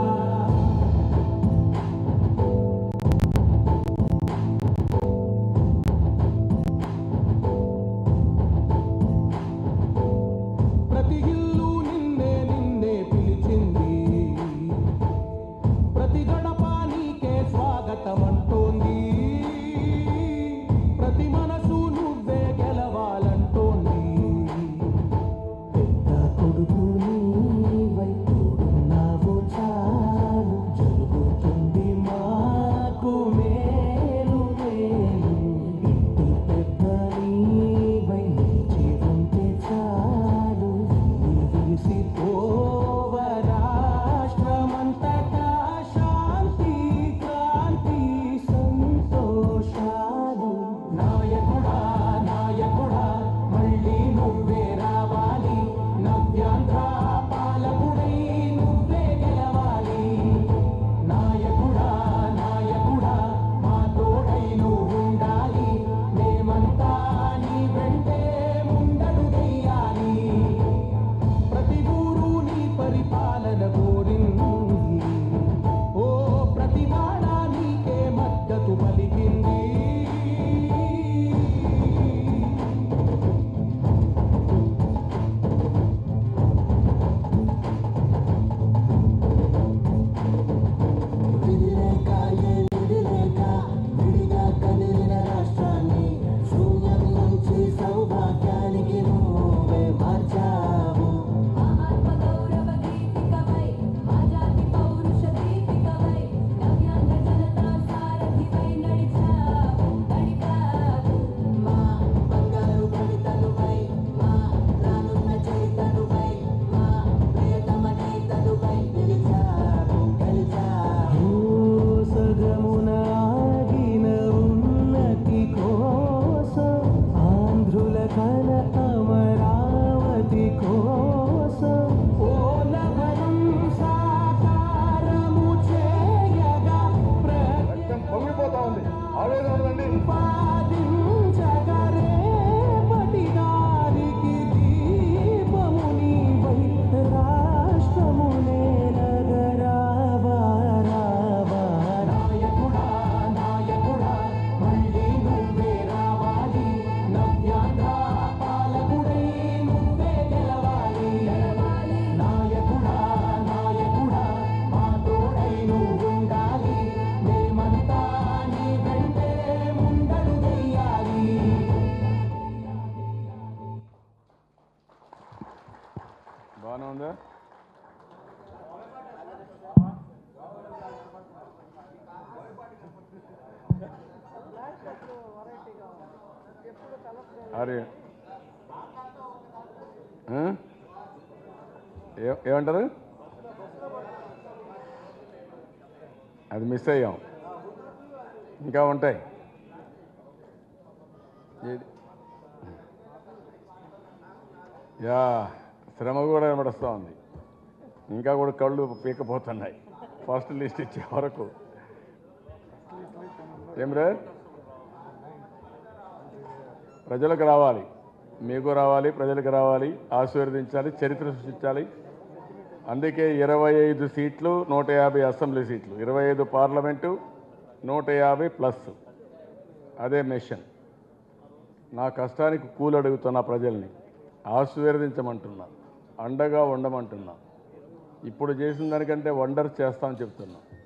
పాదించగరేపటి దారికి దీపము నీవై రాష్ట్రము నేలగరావా రావా నాయకుడా నాయకుడా మళ్ళీ నువ్వే రావాలి నవ్యాంధ్ర పాలకుడై నువ్వే గెలవాలి నాయకుడా నాయకుడా మా తోడై నువ్వుండాలి మేమంతా నీ వెంటే ముందడు వెయ్యాలి
బాగానే ఉందా? అరే ఏమంటారు? అది మిస్ అయ్యాం, ఇంకా ఉంటాయి. యా శ్రమ కూడా ఏర్పడుస్తూ ఉంది, ఇంకా కూడా కళ్ళు పీకపోతున్నాయి ఫస్ట్ లిస్ట్ ఇచ్చే వరకు. ఏమ్రే ప్రజలకు రావాలి, మీకు రావాలి, ప్రజలకు రావాలి, ఆశీర్వదించాలి, చరిత్ర సృష్టించాలి. అందుకే 25 సీట్లు 150 అసెంబ్లీ సీట్లు, 25 పార్లమెంటు 150 ప్లస్. అదే మిషన్. నా కష్టానికి కూలి అడుగుతున్న ప్రజల్ని ఆశీర్వదించమంటున్నా, అండగా ఉండమంటున్నా. ఇప్పుడు చేసిన దానికంటే వండర్స్ చేస్తామని చెప్తున్నా.